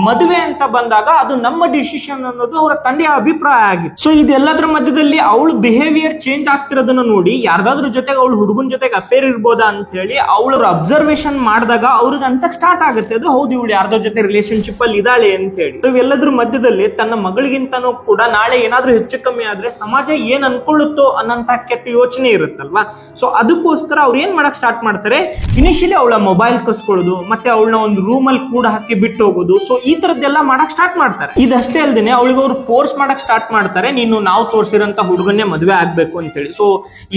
ಮದುವೆ ಅಂತ ಬಂದಾಗ ಅದು ನಮ್ಮ ಡಿಸಿಷನ್ ಅನ್ನೋದು ಅವರ ತಂದೆಯ ಅಭಿಪ್ರಾಯ ಆಗಿತ್ತು. ಸೊ ಇದೆಲ್ಲದ್ರ ಮಧ್ಯದಲ್ಲಿ ಅವಳು ಬಿಹೇವಿಯರ್ ಚೇಂಜ್ ಆಗ್ತಿರೋದನ್ನ ನೋಡಿ ಯಾರ್ದಾದ್ರ ಜೊತೆಗೆ ಅವಳು ಹುಡುಗನ ಜೊತೆಗೆ ಅಫೇರ್ ಇರ್ಬೋದಾ ಅಂತ ಹೇಳಿ ಅವಳು ಅಬ್ಸರ್ವೇಷನ್ ಮಾಡಿದಾಗ ಅವ್ರಿಗೆ ಅನ್ಸಕ್ ಸ್ಟಾರ್ಟ್ ಆಗುತ್ತೆ ಅದು ಹೌದು ಇವಳು ಯಾರ್ದೋ ಜೊತೆ ರಿಲೇಶನ್ಶಿಪ್ ಅಲ್ಲಿ ಇದಾಳೆ ಅಂತ ಹೇಳಿ. ಇವೆಲ್ಲದ್ರ ಮಧ್ಯದಲ್ಲಿ ತನ್ನ ಮಗಳಿಗಿಂತನೂ ಕೂಡ ನಾಳೆ ಏನಾದ್ರೂ ಹೆಚ್ಚು ಕಮ್ಮಿ ಆದ್ರೆ ಸಮಾಜ ಏನ್ ಅನ್ಕೊಳ್ಳುತ್ತೋ ಅನ್ನೋಂತ ಕೆಟ್ಟ ಯೋಚನೆ ಇರುತ್ತಲ್ವಾ. ಸೊ ಅದಕ್ಕೋಸ್ಕರ ಅವ್ರು ಏನ್ ಮಾಡಕ್ ಸ್ಟಾರ್ಟ್ ಮಾಡ್ತಾರೆ, ಇನಿಷಿಯಲಿ ಅವಳ ಮೊಬೈಲ್ ಕಸ್ಕೊಳ್ಳೋದು, ಮತ್ತೆ ಅವಳನ್ನ ಒಂದು ರೂಮ್ ಅಲ್ಲಿ ಕೂಡ ಹಾಕಿ ಬಿಟ್ಟು ಹೋಗೋದು. ಸೊ ಈ ತರದ್ದೆಲ್ಲ ಮಾಡಕ್ ಸ್ಟಾರ್ಟ್ ಮಾಡ್ತಾರೆ. ಇದಷ್ಟೇ ಅಲ್ದೇನೆ ಅವಳಿಗೆ ಅವ್ರು ಫೋರ್ಸ್ ಮಾಡಕ್ ಸ್ಟಾರ್ಟ್ ಮಾಡ್ತಾರೆ, ನೀನು ನಾವು ತೋರಿಸಿರಂತ ಹುಡುಗನ್ನೇ ಮದುವೆ ಆಗ್ಬೇಕು ಅಂತ ಹೇಳಿ. ಸೊ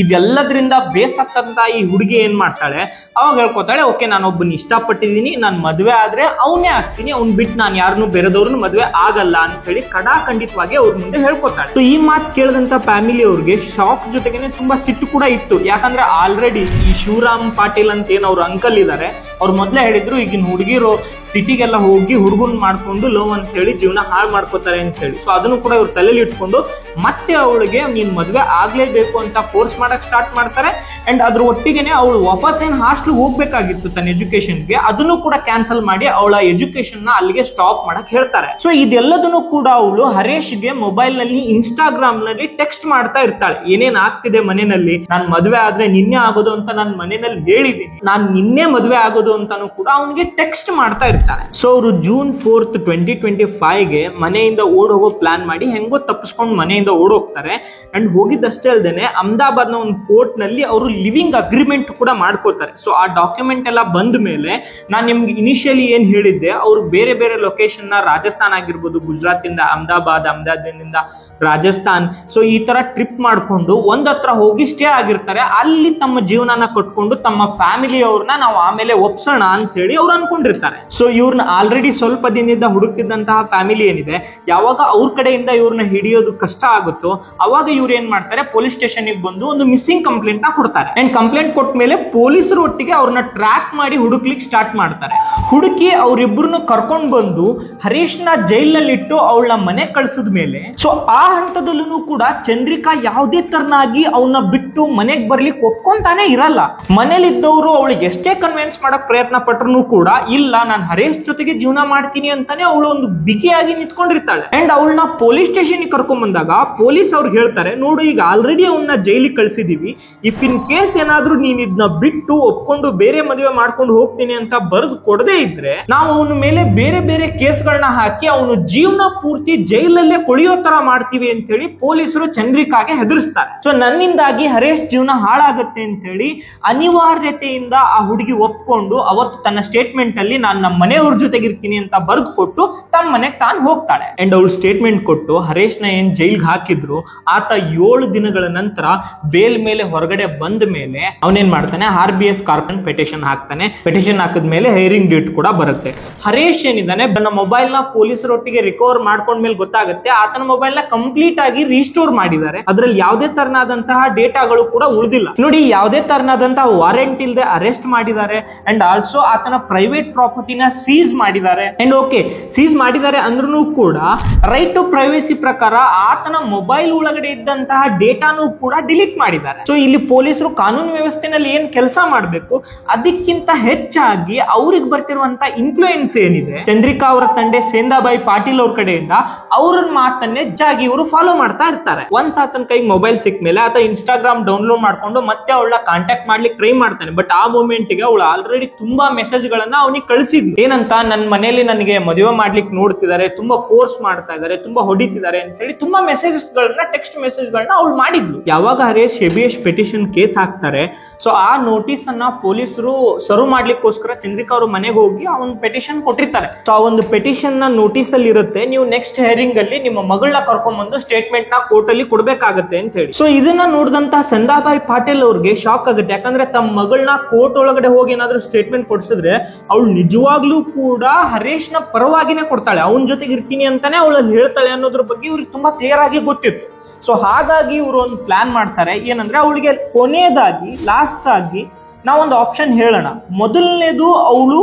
ಇದೆಲ್ಲದ್ರಿಂದ ಬೇಸತ್ತಂತ ಈ ಹುಡುಗಿ ಏನ್ ಮಾಡ್ತಾಳೆ, ಅವಾಗ ಹೇಳ್ಕೊತಾಳೆ ಓಕೆ ನಾನೊಬ್ಬನ ಇಷ್ಟಪಟ್ಟಿದ್ದೀನಿ, ನಾನು ಮದುವೆ ಆದ್ರೆ ಅವನೇ ಆಗ್ತೀನಿ, ಅವ್ನ್ ಬಿಟ್ಟು ನಾನು ಯಾರನ್ನು ಬೇರೆದವ್ರನ್ನ ಮದುವೆ ಆಗಲ್ಲ ಅಂತ ಹೇಳಿ ಕಡಾಖಂಡಿತವಾಗಿ ಅವ್ರ ಮುಂದೆ ಹೇಳ್ಕೊತಾಳೆ. ಸೊ ಈ ಮಾತು ಕೇಳಿದಂತ ಫ್ಯಾಮಿಲಿ ಅವ್ರಿಗೆ ಶಾಕ್ ಜೊತೆಗೇನೆ ತುಂಬಾ ಸಿಟ್ಟು ಕೂಡ ಇತ್ತು. ಯಾಕಂದ್ರೆ ಆಲ್ರೆಡಿ ಈ ಶಿವರಾಮ್ ಪಾಟೀಲ್ ಅಂತ ಏನ್ ಅವ್ರ ಅಂಕಲ್ ಇದಾರೆ ಅವ್ರು ಮೊದ್ಲೇ ಹೇಳಿದ್ರು ಈಗಿನ ಹುಡುಗಿರು ಸಿಟಿಗೆಲ್ಲ ಹೋಗಿ ಹುಡುಗನ್ ಮಾಡ್ಕೊಂಡು ಲವ್ ಅಂತ ಹೇಳಿ ಜೀವನ ಹಾಳು ಮಾಡ್ಕೋತಾರೆ ಅಂತ ಹೇಳಿ. ಸೊ ಅದನ್ನು ಕೂಡ ಇವ್ರು ತಲೆಯಲ್ಲಿ ಇಟ್ಕೊಂಡು ಮತ್ತೆ ಅವಳಿಗೆ ನೀನ್ ಮದುವೆ ಆಗ್ಲೇಬೇಕು ಅಂತ ಫೋರ್ಸ್ ಮಾಡಕ್ ಸ್ಟಾರ್ಟ್ ಮಾಡ್ತಾರೆ. ಅಂಡ್ ಅದ್ರ ಒಟ್ಟಿಗೆನೆ ಅವಳು ವಾಪಸ್ ಏನ್ ಹಾಸ್ಟೆಲ್ ಹೋಗ್ಬೇಕಾಗಿತ್ತು ತನ್ನ ಎಜುಕೇಶನ್ಗೆ ಅದನ್ನು ಕೂಡ ಕ್ಯಾನ್ಸಲ್ ಮಾಡಿ ಅವಳ ಎಜುಕೇಶನ್ ನ ಅಲ್ಲಿಗೆ ಸ್ಟಾಪ್ ಮಾಡಕ್ ಹೇಳ್ತಾರೆ. ಸೊ ಇದೆಲ್ಲದನ್ನು ಕೂಡ ಅವಳು ಹರೇಶ್ಗೆ ಮೊಬೈಲ್ ನಲ್ಲಿ ಇನ್ಸ್ಟಾಗ್ರಾಮ್ ನಲ್ಲಿ ಟೆಕ್ಸ್ಟ್ ಮಾಡ್ತಾ ಇರ್ತಾಳೆ. ಏನೇನ್ ಆಗ್ತಿದೆ ಮನೆಯಲ್ಲಿ, ನಾನ್ ಮದುವೆ ಆದ್ರೆ ನಿನ್ನೆ ಆಗೋದು ಅಂತ ನಾನು ಮನೆಯಲ್ಲಿ ಹೇಳಿದೀನಿ, ನಾನ್ ನಿನ್ನೆ ಮದುವೆ ಆಗೋದು ಅಂತಾನು ಕೂಡ ಅವನಿಗೆ ಟೆಕ್ಸ್ಟ್ ಮಾಡ್ತಾ ಇರ್ತಾರೆ. ಸೊ ಅವರು June 4th 2025 ಮನೆಯಿಂದ ಓಡೋಗೋ ಪ್ಲಾನ್ ಮಾಡಿ ಹೆಂಗೋ ತಪ್ಪಿಸ್ಕೊಂಡು ಮನೆಯಿಂದ ಓಡೋಗ್ತಾರೆ. ಅಂಡ್ ಹೋಗಿದ್ದಷ್ಟೇ ಅಲ್ದೇನೆ ಅಹಮದಾಬಾದ್ ನ ಒಂದು ಕೋರ್ಟ್ ನಲ್ಲಿ ಅವರು ಲಿವಿಂಗ್ ಅಗ್ರಿಮೆಂಟ್ ಕೂಡ ಮಾಡ್ಕೋತಾರೆ. ಸೊ ಆ ಡಾಕ್ಯುಮೆಂಟ್ ಎಲ್ಲ ಬಂದ ಮೇಲೆ ನಾನು ನಿಮ್ಗೆ ಇನಿಷಿಯಲಿ ಏನ್ ಹೇಳಿದ್ದೆ, ಅವರು ಬೇರೆ ಬೇರೆ ಲೊಕೇಶನ್ ನ ರಾಜಸ್ಥಾನ್ ಆಗಿರ್ಬೋದು, ಗುಜರಾತ್ ಇಂದ ಅಹಮದಾಬಾದ್, ಅಹಮದಾಬಾದ್ನಿಂದ ರಾಜಸ್ಥಾನ್, ಸೊ ಈ ತರ ಟ್ರಿಪ್ ಮಾಡ್ಕೊಂಡು ಒಂದ್ ಹತ್ರ ಹೋಗಿ ಸ್ಟೇ ಆಗಿರ್ತಾರೆ. ಅಲ್ಲಿ ತಮ್ಮ ಜೀವನನ ಕಟ್ಕೊಂಡು ತಮ್ಮ ಫ್ಯಾಮಿಲಿ ಅವ್ರನ್ನ ನಾವು ಆಮೇಲೆ ಒಪ್ಸೋಣ ಅಂತ ಹೇಳಿ ಅವ್ರು ಅನ್ಕೊಂಡಿರ್ತಾರೆ. ಸೊ ಇವ್ರನ್ನ ಆಲ್ರೆಡಿ ಸ್ವಲ್ಪ ದಿನದಿಂದ ಹುಡುಕ್ತಿದ್ದಂತಹ ಫ್ಯಾಮಿಲಿ ಏನಿದೆ, ಯಾವಾಗ ಅವ್ರ ಕಡೆಯಿಂದ ಇವ್ರನ್ನ ಹಿಡಿಯೋದು ಕಷ್ಟ ಆಗುತ್ತೋ ಅವಾಗ ಇವ್ರು ಏನ್ ಮಾಡ್ತಾರೆ, ಪೊಲೀಸ್ ಸ್ಟೇಷನ್ ಬಂದು ಒಂದು ಮಿಸ್ಸಿಂಗ್ ಕಂಪ್ಲೇಂಟ್ ನ ಕೊಡ್ತಾರೆ. ಅಂಡ್ ಕಂಪ್ಲೇಂಟ್ ಕೊಟ್ಟ ಮೇಲೆ ಪೊಲೀಸರು ಒಟ್ಟಿಗೆ ಅವ್ರನ್ನ ಟ್ರ್ಯಾಕ್ ಮಾಡಿ ಹುಡುಕ್ಲಿಕ್ಕೆ ಸ್ಟಾರ್ಟ್ ಮಾಡ್ತಾರೆ. ಹುಡುಕಿ ಅವ್ರಿಬ್ರನ್ನ ಕರ್ಕೊಂಡ್ ಬಂದು ಹರೀಶ್ ನ ಜೈಲ್ನಲ್ಲಿ ಇಟ್ಟು ಅವಳ ಮನೆ ಕಳ್ಸಿದ ಮೇಲೆ ಸೊ ಆ ಹಂತದಲ್ಲೂ ಕೂಡ ಚಂದ್ರಿಕಾ ಯಾವುದೇ ತರನಾಗಿ ಅವನ್ನ ಬಿಟ್ಟು ಮನೆಗ್ ಬರ್ಲಿಕ್ಕೆ ಒಪ್ಕೊಂತಾನೆ ಇರಲ್ಲ. ಮನೇಲಿದ್ದವರು ಅವಳಿಗೆ ಎಷ್ಟೇ ಕನ್ವಿನ್ಸ್ ಮಾಡಕ್ ಪ್ರಯತ್ನ ಪಟ್ರು ಕೂಡ ಇಲ್ಲ, ನಾನು ಹರೇಶ್ ಜೊತೆಗೆ ಜೀವನ ಮಾಡ್ತೀನಿ ಅಂತಾನೆ ಅವಳು ಒಂದು ಬಿಗಿಯಾಗಿ ನಿಂತ್ಕೊಂಡಿರ್ತಾಳೆ. ಅಂಡ್ ಅವಳನ್ನ ಪೊಲೀಸ್ ಸ್ಟೇಷನ್ ಕರ್ಕೊಂಡ್ ಬಂದಾಗ ಪೊಲೀಸ್ ಅವ್ರಿಗೆ ಹೇಳ್ತಾರೆ, ನೋಡು ಈಗ ಆಲ್ರೆಡಿ ಅವನ್ನ ಜೈಲಿಗೆ ಕಳ್ಸಿದೀವಿ, ಇಫ್ ಇನ್ ಕೇಸ್ ಏನಾದ್ರೂ ನೀನ್ ಇದನ್ನ ಬಿಟ್ಟು ಒಪ್ಕೊಂಡು ಬೇರೆ ಮದುವೆ ಮಾಡ್ಕೊಂಡು ಹೋಗ್ತೀನಿ ಅಂತ ಬರೆದು ಕೊಡದೇ ಇದ್ರೆ ನಾವು ಅವನ ಮೇಲೆ ಬೇರೆ ಬೇರೆ ಕೇಸ್ಗಳನ್ನ ಹಾಕಿ ಅವನು ಜೀವನ ಪೂರ್ತಿ ಜೈಲಲ್ಲೇ ಕೊಳಿಯೋ ತರ ಮಾಡ್ತೀವಿ ಅಂತ ಹೇಳಿ ಪೊಲೀಸರು ಚಂದ್ರಿಕಾಗೆ ಹೆದರ್ಸ್ತಾರೆ. ಸೊ ನನ್ನಿಂದಾಗಿ ಹರೇಶ್ ಜೀವನ ಹಾಳಾಗತ್ತೆ ಅಂತ ಹೇಳಿ ಅನಿವಾರ್ಯತೆಯಿಂದ ಆ ಹುಡುಗಿ ಒಪ್ಕೊಂಡು ಅವತ್ತು ತನ್ನ ಸ್ಟೇಟ್ಮೆಂಟ್ ಅಲ್ಲಿ ನಾನು ನಮ್ಮ ಮನೆಯವ್ರ ಜೊತೆಗಿರ್ತೀನಿ ಅಂತ ಬರೆದು ಕೊಟ್ಟು ತಮ್ಮ ಮನೆಗೆ ತಾನು ಹೋಗ್ತಾಳೆ. ಅಂಡ್ ಅವಳು ಸ್ಟೇಟ್ಮೆಂಟ್ ಕೊಟ್ಟು ಹರೇಶ್ ನ ಏನ್ ಜೈಲ್ಗೆ ಹಾಕಿದ್ರು ಆತ 7 ದಿನಗಳ ನಂತರ ಬೇಲ್ ಮೇಲೆ ಹೊರಗಡೆ ಬಂದ ಮೇಲೆ ಅವನೇನ್ ಮಾಡ್ತಾನೆ, RBS ಕಾರ್ಪನ್ ಪೆಟಿಷನ್ ಹಾಕ್ತಾನೆ. ಪೆಟಿಷನ್ ಹಾಕಿದ್ಮೇಲೆ ಹೈರಿಂಗ್ ಡೇಟ್ ಕೂಡ ಬರುತ್ತೆ. ಹರೇಶ್ ಏನಿದ್ದಾನೆ ತನ್ನ ಮೊಬೈಲ್ ನ ಪೊಲೀಸರೊಟ್ಟಿಗೆ ರಿಕವರ್ ಮಾಡ್ಕೊಂಡ್ಮೇಲೆ ಗೊತ್ತಾಗುತ್ತೆ ಆತನ ಮೊಬೈಲ್ ನ ಕಂಪ್ಲೀಟ್ ಆಗಿ ರೀಸ್ಟೋರ್ ಮಾಡಿದ್ದಾರೆ. ಅದ್ರಲ್ಲಿ ಯಾವುದೇ ತರನಾದಂತಹ ಡೇಟಾಗಳು ಕೂಡ ಉಳಿದಿಲ್ಲ. ನೋಡಿ, ಯಾವುದೇ ತರನಾದಂತಹ ವಾರೆಂಟ್ ಇಲ್ಲದೆ ಅರೆಸ್ಟ್ ಮಾಡಿದ್ದಾರೆ. ಅಂಡ್ ಆಲ್ಸೋ ಆತನ ಪ್ರೈವೇಟ್ ಪ್ರಾಪರ್ಟಿನ ಸೀಸ್ ಮಾಡಿದ್ದಾರೆ. ಅಂಡ್ ಓಕೆ, ಸೀಸ್ ಮಾಡಿದ್ದಾರೆ ಅಂದ್ರೂ ಕೂಡ ರೈಟ್ ಟು ಪ್ರೈವೇಸಿ ಪ್ರಕಾರ ಆತನ ಮೊಬೈಲ್ ಒಳಗಡೆ ಇದ್ದಂತಹ ಡೇಟಾನು ಕೂಡ ಡಿಲೀಟ್ ಮಾಡಿದ್ದಾರೆ. ಸೊ ಇಲ್ಲಿ ಪೊಲೀಸರು ಕಾನೂನು ವ್ಯವಸ್ಥೆನಲ್ಲಿ ಏನ್ ಕೆಲಸ ಮಾಡಬೇಕು ಅದಕ್ಕಿಂತ ಹೆಚ್ಚಾಗಿ ಅವ್ರಿಗೆ ಬರ್ತಿರುವಂತ ಇನ್ಫ್ಲೂಯೆನ್ಸ್ ಏನಿದೆ, ಚಂದ್ರಿಕಾ ಅವರ ತಂದೆ ಸೇಂದಾಬಾಯಿ ಪಾಟೀಲ್ ಅವ್ರ ಕಡೆಯಿಂದ ಅವ್ರ ಮಾತನ್ನೇ ಹೆಚ್ಚಾಗಿ ಇವರು ಫಾಲೋ ಮಾಡ್ತಾ ಇರ್ತಾರೆ. ಒಂದ್ಸ ಆತನ ಕೈ ಮೊಬೈಲ್ ಸಿಕ್ಕ ಮೇಲೆ ಆತ ಇನ್ಸ್ಟಾಗ್ರಾಮ್ ಡೌನ್ಲೋಡ್ ಮಾಡ್ಕೊಂಡು ಮತ್ತೆ ಅವಳ ಕಾಂಟ್ಯಾಕ್ಟ್ ಮಾಡ್ಲಿಕ್ಕೆ ಟ್ರೈ ಮಾಡ್ತಾನೆ. ಬಟ್ ಆ ಮೂಮೆಂಟ್ ಗೆ ಅವಳು ಆಲ್ರೆಡಿ ತುಂಬಾ ಮೆಸೇಜ್ ಗಳನ್ನ ಅವನಿಗೆ ಕಳಿಸಿದ್ಲು. ಏನಂತ, ನನ್ನ ಮನೆಯಲ್ಲಿ ನನಗೆ ಮದುವೆ ಮಾಡ್ಲಿಕ್ಕೆ ನೋಡ್ತಿದ್ದಾರೆ, ತುಂಬಾ ಫೋರ್ಸ್ ಮಾಡ್ತಾ ಇದ್ದಾರೆ, ತುಂಬಾ ಹೊಡಿತಿದ್ದಾರೆ ಅಂತ ಹೇಳಿ ತುಂಬಾ ಮೆಸೇಜಸ್ ಗಳನ್ನ, ಟೆಕ್ಸ್ಟ್ ಮೆಸೇಜ್ ಗಳನ್ನ ಅವಳು ಮಾಡಿದ್ಲು. ಯಾವಾಗ ಹರೇಶ್ ಹೇಬಿಯಸ್ ಪಿಟಿಷನ್ ಕೇಸ್ ಹಾಕ್ತಾರೆ, ಸೊ ಆ ನೋಟಿಸ್ ಅನ್ನ ಪೊಲೀಸರು ಸರ್ವ್ ಮಾಡ್ಲಿಕ್ಕೋಸ್ಕರ ಚಂದ್ರಿಕಾ ಅವ್ರ ಮನೆಗೆ ಹೋಗಿ ಆ ಒಂದು ಪೆಟಿಷನ್ ಕೊಟ್ಟಿರ್ತಾರೆ. ಸೊ ಆ ಒಂದು ಪೆಟಿಷನ್ ನ ನೋಟಿಸ್ ಅಲ್ಲಿ ಇರುತ್ತೆ, ನೀವು ನೆಕ್ಸ್ಟ್ ಹಿಯರಿಂಗ್ ಅಲ್ಲಿ ನಿಮ್ಮ ಮಗಳನ್ನ ಕರ್ಕೊಂಡ್ ಬಂದು ಸ್ಟೇಟ್ಮೆಂಟ್ ನ ಕೋರ್ಟ್ ಅಲ್ಲಿ ಕೊಡ್ಬೇಕಾಗತ್ತೆ ಅಂತ ಹೇಳಿ. ಸೊ ಇದನ್ನ ನೋಡಿದಂತ ಸಂದಾಬಾಯಿ ಪಾಟೀಲ್ ಅವ್ರಿಗೆ ಶಾಕ್ ಆಗುತ್ತೆ. ಯಾಕಂದ್ರೆ ತಮ್ಮ ಮಗಳನ್ನ ಕೋರ್ಟ್ ಒಳಗಡೆ ಹೋಗಿ ಏನಾದ್ರು ಸ್ಟೇಟ್ಮೆಂಟ್ ಕೊಡ್ಸಿದ್ರೆ ಅವಳು ನಿಜವಾಗ್ಲೂ ಕೂಡ ಹರೇಶ್ ನ ಪರವಾಗಿನೇ ಕೊಡ್ತಾಳೆ, ಅವನ ಜೊತೆಗೆ ಇರ್ತೀನಿ ಅಂತಾನೆ ಅವಳಲ್ಲಿ ಹೇಳ್ತಾಳೆ ಅನ್ನೋದ್ರ ಬಗ್ಗೆ ಇವ್ರಿಗೆ ತುಂಬಾ ಕ್ಲಿಯರ್ ಆಗಿ ಗೊತ್ತಿತ್ತು. ಸೊ ಹಾಗಾಗಿ ಇವರು ಒಂದು ಪ್ಲಾನ್ ಮಾಡ್ತಾರೆ. ಏನಂದ್ರೆ ಅವಳಿಗೆ ಕೊನೆಯದಾಗಿ ಲಾಸ್ಟ್ ಆಗಿ ನಾವೊಂದು ಆಪ್ಷನ್ ಹೇಳೋಣ. ಮೊದಲನೇದು, ಅವಳು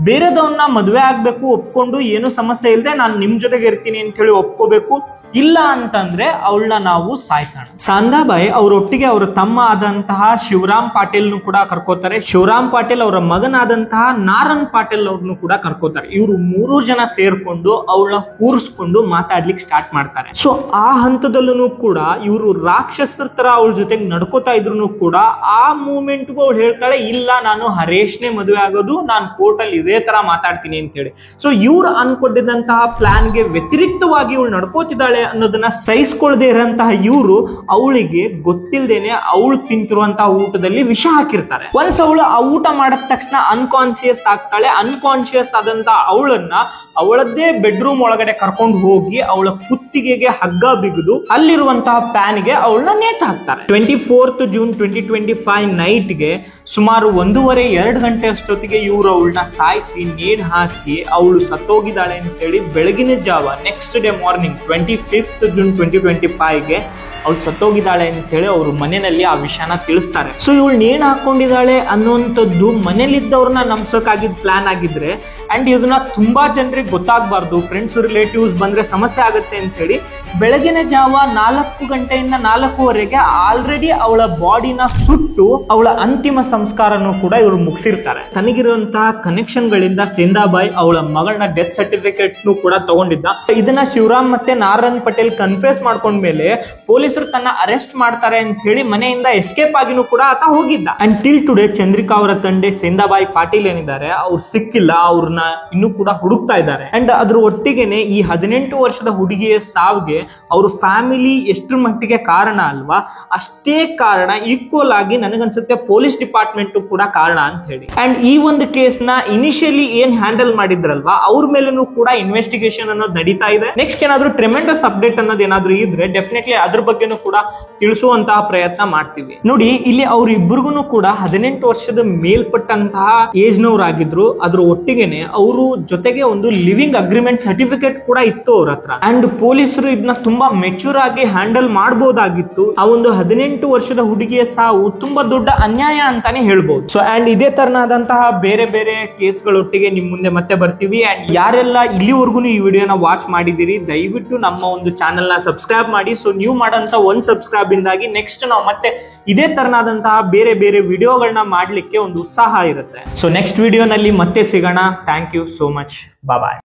ಬೇರೆದವನ್ನ ಮದುವೆ ಆಗ್ಬೇಕು, ಒಪ್ಕೊಂಡು ಏನು ಸಮಸ್ಯೆ ಇಲ್ಲದೆ ನಾನು ನಿಮ್ ಜೊತೆಗೆ ಇರ್ತೀನಿ ಅಂತ ಹೇಳಿ ಒಪ್ಕೋಬೇಕು. ಇಲ್ಲ ಅಂತಂದ್ರೆ ಅವಳನ್ನ ನಾವು ಸಾಯಿಸೋಣ. ಸಾಂದಾಬಾಯಿ ಅವರೊಟ್ಟಿಗೆ ಅವರ ತಮ್ಮ ಆದಂತಹ ಶಿವರಾಮ್ ಪಾಟೀಲ್ ಕೂಡ ಕರ್ಕೋತಾರೆ. ಶಿವರಾಮ್ ಪಾಟೀಲ್ ಅವರ ಮಗನಾದಂತಹ ನಾರನ್ ಪಾಟೀಲ್ ಅವ್ರನ್ನು ಕೂಡ ಕರ್ಕೋತಾರೆ. ಇವರು 3 ಜನ ಸೇರ್ಕೊಂಡು ಅವಳನ್ನ ಕೂರಿಸ್ಕೊಂಡು ಮಾತಾಡ್ಲಿಕ್ಕೆ ಸ್ಟಾರ್ಟ್ ಮಾಡ್ತಾರೆ. ಸೊ ಆ ಹಂತದಲ್ಲೂ ಕೂಡ ಇವರು ರಾಕ್ಷಸರ ತರ ಅವಳ ಜೊತೆಗೆ ನಡ್ಕೋತಾ ಇದ್ರು ಕೂಡ ಆ ಮೂಮೆಂಟ್ಗೂ ಅವಳು ಹೇಳ್ತಾಳೆ, ಇಲ್ಲ ನಾನು ಹರೇಶ್ನೇ ಮದುವೆ ಆಗೋದು, ನಾನು ಕೋರ್ಟ್ ಅಲ್ಲಿ ಇದೇ ತರ ಮಾತಾಡ್ತೀನಿ ಅಂತ ಹೇಳಿ. ಸೊ ಇವ್ರು ಅನ್ಕೊಂಡಿದ್ದಂತಹ ಪ್ಲಾನ್ಗೆ ವ್ಯತಿರಿಕ್ತವಾಗಿ ಇವಳು ನಡ್ಕೋತಿದ್ದಾಳೆ ಅನ್ನೋದನ್ನ ಸಹಿಸ್ಕೊಳ್ಳದೆ ಇರೋಂತಹ ಇವರು ಅವಳಿಗೆ ಗೊತ್ತಿಲ್ಲದೇನೆ ಅವಳು ತಿಂತಿರುವಂತಹ ಊಟದಲ್ಲಿ ವಿಷ ಹಾಕಿರ್ತಾರೆ. ಒನ್ಸ್ ಅವಳು ಆ ಊಟ ಮಾಡಿದ ತಕ್ಷಣ ಅನ್ಕಾನ್ಶಿಯಸ್ ಆಗ್ತಾಳೆ. ಅನ್ಕಾನ್ಶಿಯಸ್ ಆದಂತಹ ಅವಳನ್ನ ಅವಳದ್ದೇ ಬೆಡ್ರೂಮ್ ಒಳಗಡೆ ಕರ್ಕೊಂಡು ಹೋಗಿ ಅವಳ ಕುತ್ತಿಗೆಗೆ ಹಗ್ಗ ಬಿಗಿದು ಅಲ್ಲಿರುವಂತಹ ಪ್ಯಾನ್ ಗೆ ಅವಳನ್ನ ನೇತು ಹಾಕ್ತಾರೆ. 24th ಜೂನ್ 2025 ನೈಟ್ ಗೆ ಸುಮಾರು 1:30-2 ಗಂಟೆ ಅಷ್ಟೊತ್ತಿಗೆ ಇವರು ಅವಳನ್ನ ಸಾಯಿಸಿ ನೇಣು ಹಾಕಿ ಅವಳು ಸತ್ತೋಗಿದ್ದಾಳೆ ಅಂತ ಹೇಳಿ ಬೆಳಗಿನ ಜಾವ next day morning 25th June 2025 ಗೆ ಅವಳು ಸತ್ತೋಗಿದ್ದಾಳೆ ಅಂತ ಹೇಳಿ ಅವ್ರ ಮನೆಯಲ್ಲಿ ಆ ವಿಷಯನ ತಿಳಿಸ್ತಾರೆ. ಸೊ ಇವಳು ನೇಣು ಹಾಕೊಂಡಿದ್ದಾಳೆ ಅನ್ನುವಂಥದ್ದು ಮನೇಲಿದ್ದವ್ರನ್ನ ನಂಬಿಸೋಕಾಗಿದ್ದ ಪ್ಲಾನ್ ಆಗಿದ್ರೆ ಅಂಡ್ ಇದನ್ನ ತುಂಬಾ ಜನರಿಗೆ ಗೊತ್ತಾಗಬಾರ್ದು, ಫ್ರೆಂಡ್ಸ್ ರಿಲೇಟಿವ್ಸ್ ಬಂದ್ರೆ ಸಮಸ್ಯೆ ಆಗುತ್ತೆ ಅಂತ ಹೇಳಿ ಬೆಳಗಿನ ಜಾವ 4 ಗಂಟೆಯಿಂದ 4:15 ಆಲ್ರೆಡಿ ಅವಳ ಬಾಡಿನ ಸುಟ್ಟು ಅವಳ ಅಂತಿಮ ಸಂಸ್ಕಾರನೂ ಕೂಡ ಇವರು ಮುಗಿಸಿರ್ತಾರೆ. ತನಗಿರುವಂತಹ ಕನೆಕ್ಷನ್ ಗಳಿಂದ ಸೇಂದಾಬಾಯಿ ಅವಳ ಮಗಳನ್ನ ಡೆತ್ ಸರ್ಟಿಫಿಕೇಟ್ ಕೂಡ ತಗೊಂಡಿದ್ದ. ಇದನ್ನ ಶಿವರಾಮ್ ಮತ್ತೆ ನಾರಾಯಣ್ ಪಟೇಲ್ ಕನ್ಫ್ಯೂಸ್ ಮಾಡ್ಕೊಂಡ್ಮೇಲೆ ಪೊಲೀಸರು ತನ್ನ ಅರೆಸ್ಟ್ ಮಾಡ್ತಾರೆ ಅಂತ ಹೇಳಿ ಮನೆಯಿಂದ ಎಸ್ಕೇಪ್ ಆಗಿನೂ ಕೂಡ ಆತ ಹೋಗಿದ್ದ. ಅಂಡ್ ಟಿಲ್ ಟುಡೇ ಚಂದ್ರಿಕಾ ಅವರ ತಂದೆ ಸೇಂದಾಬಾಯಿ ಪಾಟೀಲ್ ಏನಿದ್ದಾರೆ ಅವ್ರು ಸಿಕ್ಕಿಲ್ಲ, ಅವ್ರನ್ನ ಇನ್ನೂ ಕೂಡ ಹುಡುಕ್ತಾ ಇದ್ದಾರೆ. ಅಂಡ್ ಅದ್ರ ಒಟ್ಟಿಗೆನೆ ಈ 18 ವರ್ಷದ ಹುಡುಗಿಯ ಸಾವಿಗೆ ಅವ್ರ ಫ್ಯಾಮಿಲಿ ಎಷ್ಟರ ಮಟ್ಟಿಗೆ ಕಾರಣ ಅಲ್ವಾ, ಅಷ್ಟೇ ಕಾರಣ ಈಕ್ವಲ್ ಆಗಿ ನನಗನ್ಸುತ್ತೆ ಪೊಲೀಸ್ ಡಿಪಾರ್ಟ್ಮೆಂಟ್ ಕೂಡ ಕಾರಣ ಅಂತ ಹೇಳಿ. ಅಂಡ್ ಈ ಒಂದು ಕೇಸ್ ನ ಇನಿಷಿಯಲಿ ಏನ್ ಹ್ಯಾಂಡಲ್ ಮಾಡಿದ್ರಲ್ವಾ ಅವ್ರ ಮೇಲೂ ಕೂಡ ಇನ್ವೆಸ್ಟಿಗೇಷನ್ ಅನ್ನೋದು ನಡೀತಾ ಇದೆ. ನೆಕ್ಸ್ಟ್ ಏನಾದ್ರು ಟ್ರೆಮೆಂಡಸ್ ಅಪ್ಡೇಟ್ ಅನ್ನೋದು ಏನಾದ್ರು ಇದ್ರೆ ಡೆಫಿನೆಟ್ಲಿ ಅದ್ರ ಬಗ್ಗೆನೂ ಕೂಡ ತಿಳಿಸುವಂತಹ ಪ್ರಯತ್ನ ಮಾಡ್ತೀವಿ. ನೋಡಿ, ಇಲ್ಲಿ ಅವ್ರಿಬ್ಬರಿಗೂ ಕೂಡ 18 ವರ್ಷದ ಮೇಲ್ಪಟ್ಟಂತಹ ಏಜ್ ನವರಾಗಿದ್ರು. ಅದ್ರ ಒಟ್ಟಿಗೆನೆ ಅವರು ಜೊತೆಗೆ ಒಂದು ಲಿವಿಂಗ್ ಅಗ್ರಿಮೆಂಟ್ ಸರ್ಟಿಫಿಕೇಟ್ ಕೂಡ ಇತ್ತು ಅವ್ರ ಹತ್ರ. ಅಂಡ್ ಪೊಲೀಸರು ಇದನ್ನ ತುಂಬಾ ಮೆಚೂರ್ ಆಗಿ ಹ್ಯಾಂಡಲ್ ಮಾಡಬಹುದಾಗಿತ್ತು. ಆ ಒಂದು 18 ವರ್ಷದ ಹುಡುಗಿಯ ಸಾವು ತುಂಬಾ ದೊಡ್ಡ ಅನ್ಯಾಯ ಅಂತಾನೆ ಹೇಳ್ಬಹುದು. ಸೊ ಅಂಡ್ ಇದೇ ತರನಾದಂತಹ ಬೇರೆ ಬೇರೆ ಕೇಸ್ಗಳೊಟ್ಟಿಗೆ ನಿಮ್ ಮುಂದೆ ಮತ್ತೆ ಬರ್ತೀವಿ. ಅಂಡ್ ಯಾರೆಲ್ಲ ಇಲ್ಲಿವರೆಗೂ ಈ ವಿಡಿಯೋನ ವಾಚ್ ಮಾಡಿದಿರಿ, ದಯವಿಟ್ಟು ನಮ್ಮ ಒಂದು ಚಾನೆಲ್ ನ ಸಬ್ಸ್ಕ್ರೈಬ್ ಮಾಡಿ. ಸೊ ನೀವು ಮಾಡಂತ ಒಂದ್ ಸಬ್ಸ್ಕ್ರೈಬ್ ಇಂದಾಗಿ ನೆಕ್ಸ್ಟ್ ನಾವು ಮತ್ತೆ ಇದೇ ತರನಾದಂತಹ ಬೇರೆ ಬೇರೆ ವಿಡಿಯೋಗಳನ್ನ ಮಾಡ್ಲಿಕ್ಕೆ ಒಂದು ಉತ್ಸಾಹ ಇರುತ್ತೆ. ಸೊ ನೆಕ್ಸ್ಟ್ ವಿಡಿಯೋನಲ್ಲಿ ಮತ್ತೆ ಸಿಗೋಣ. Thank you so much. Bye.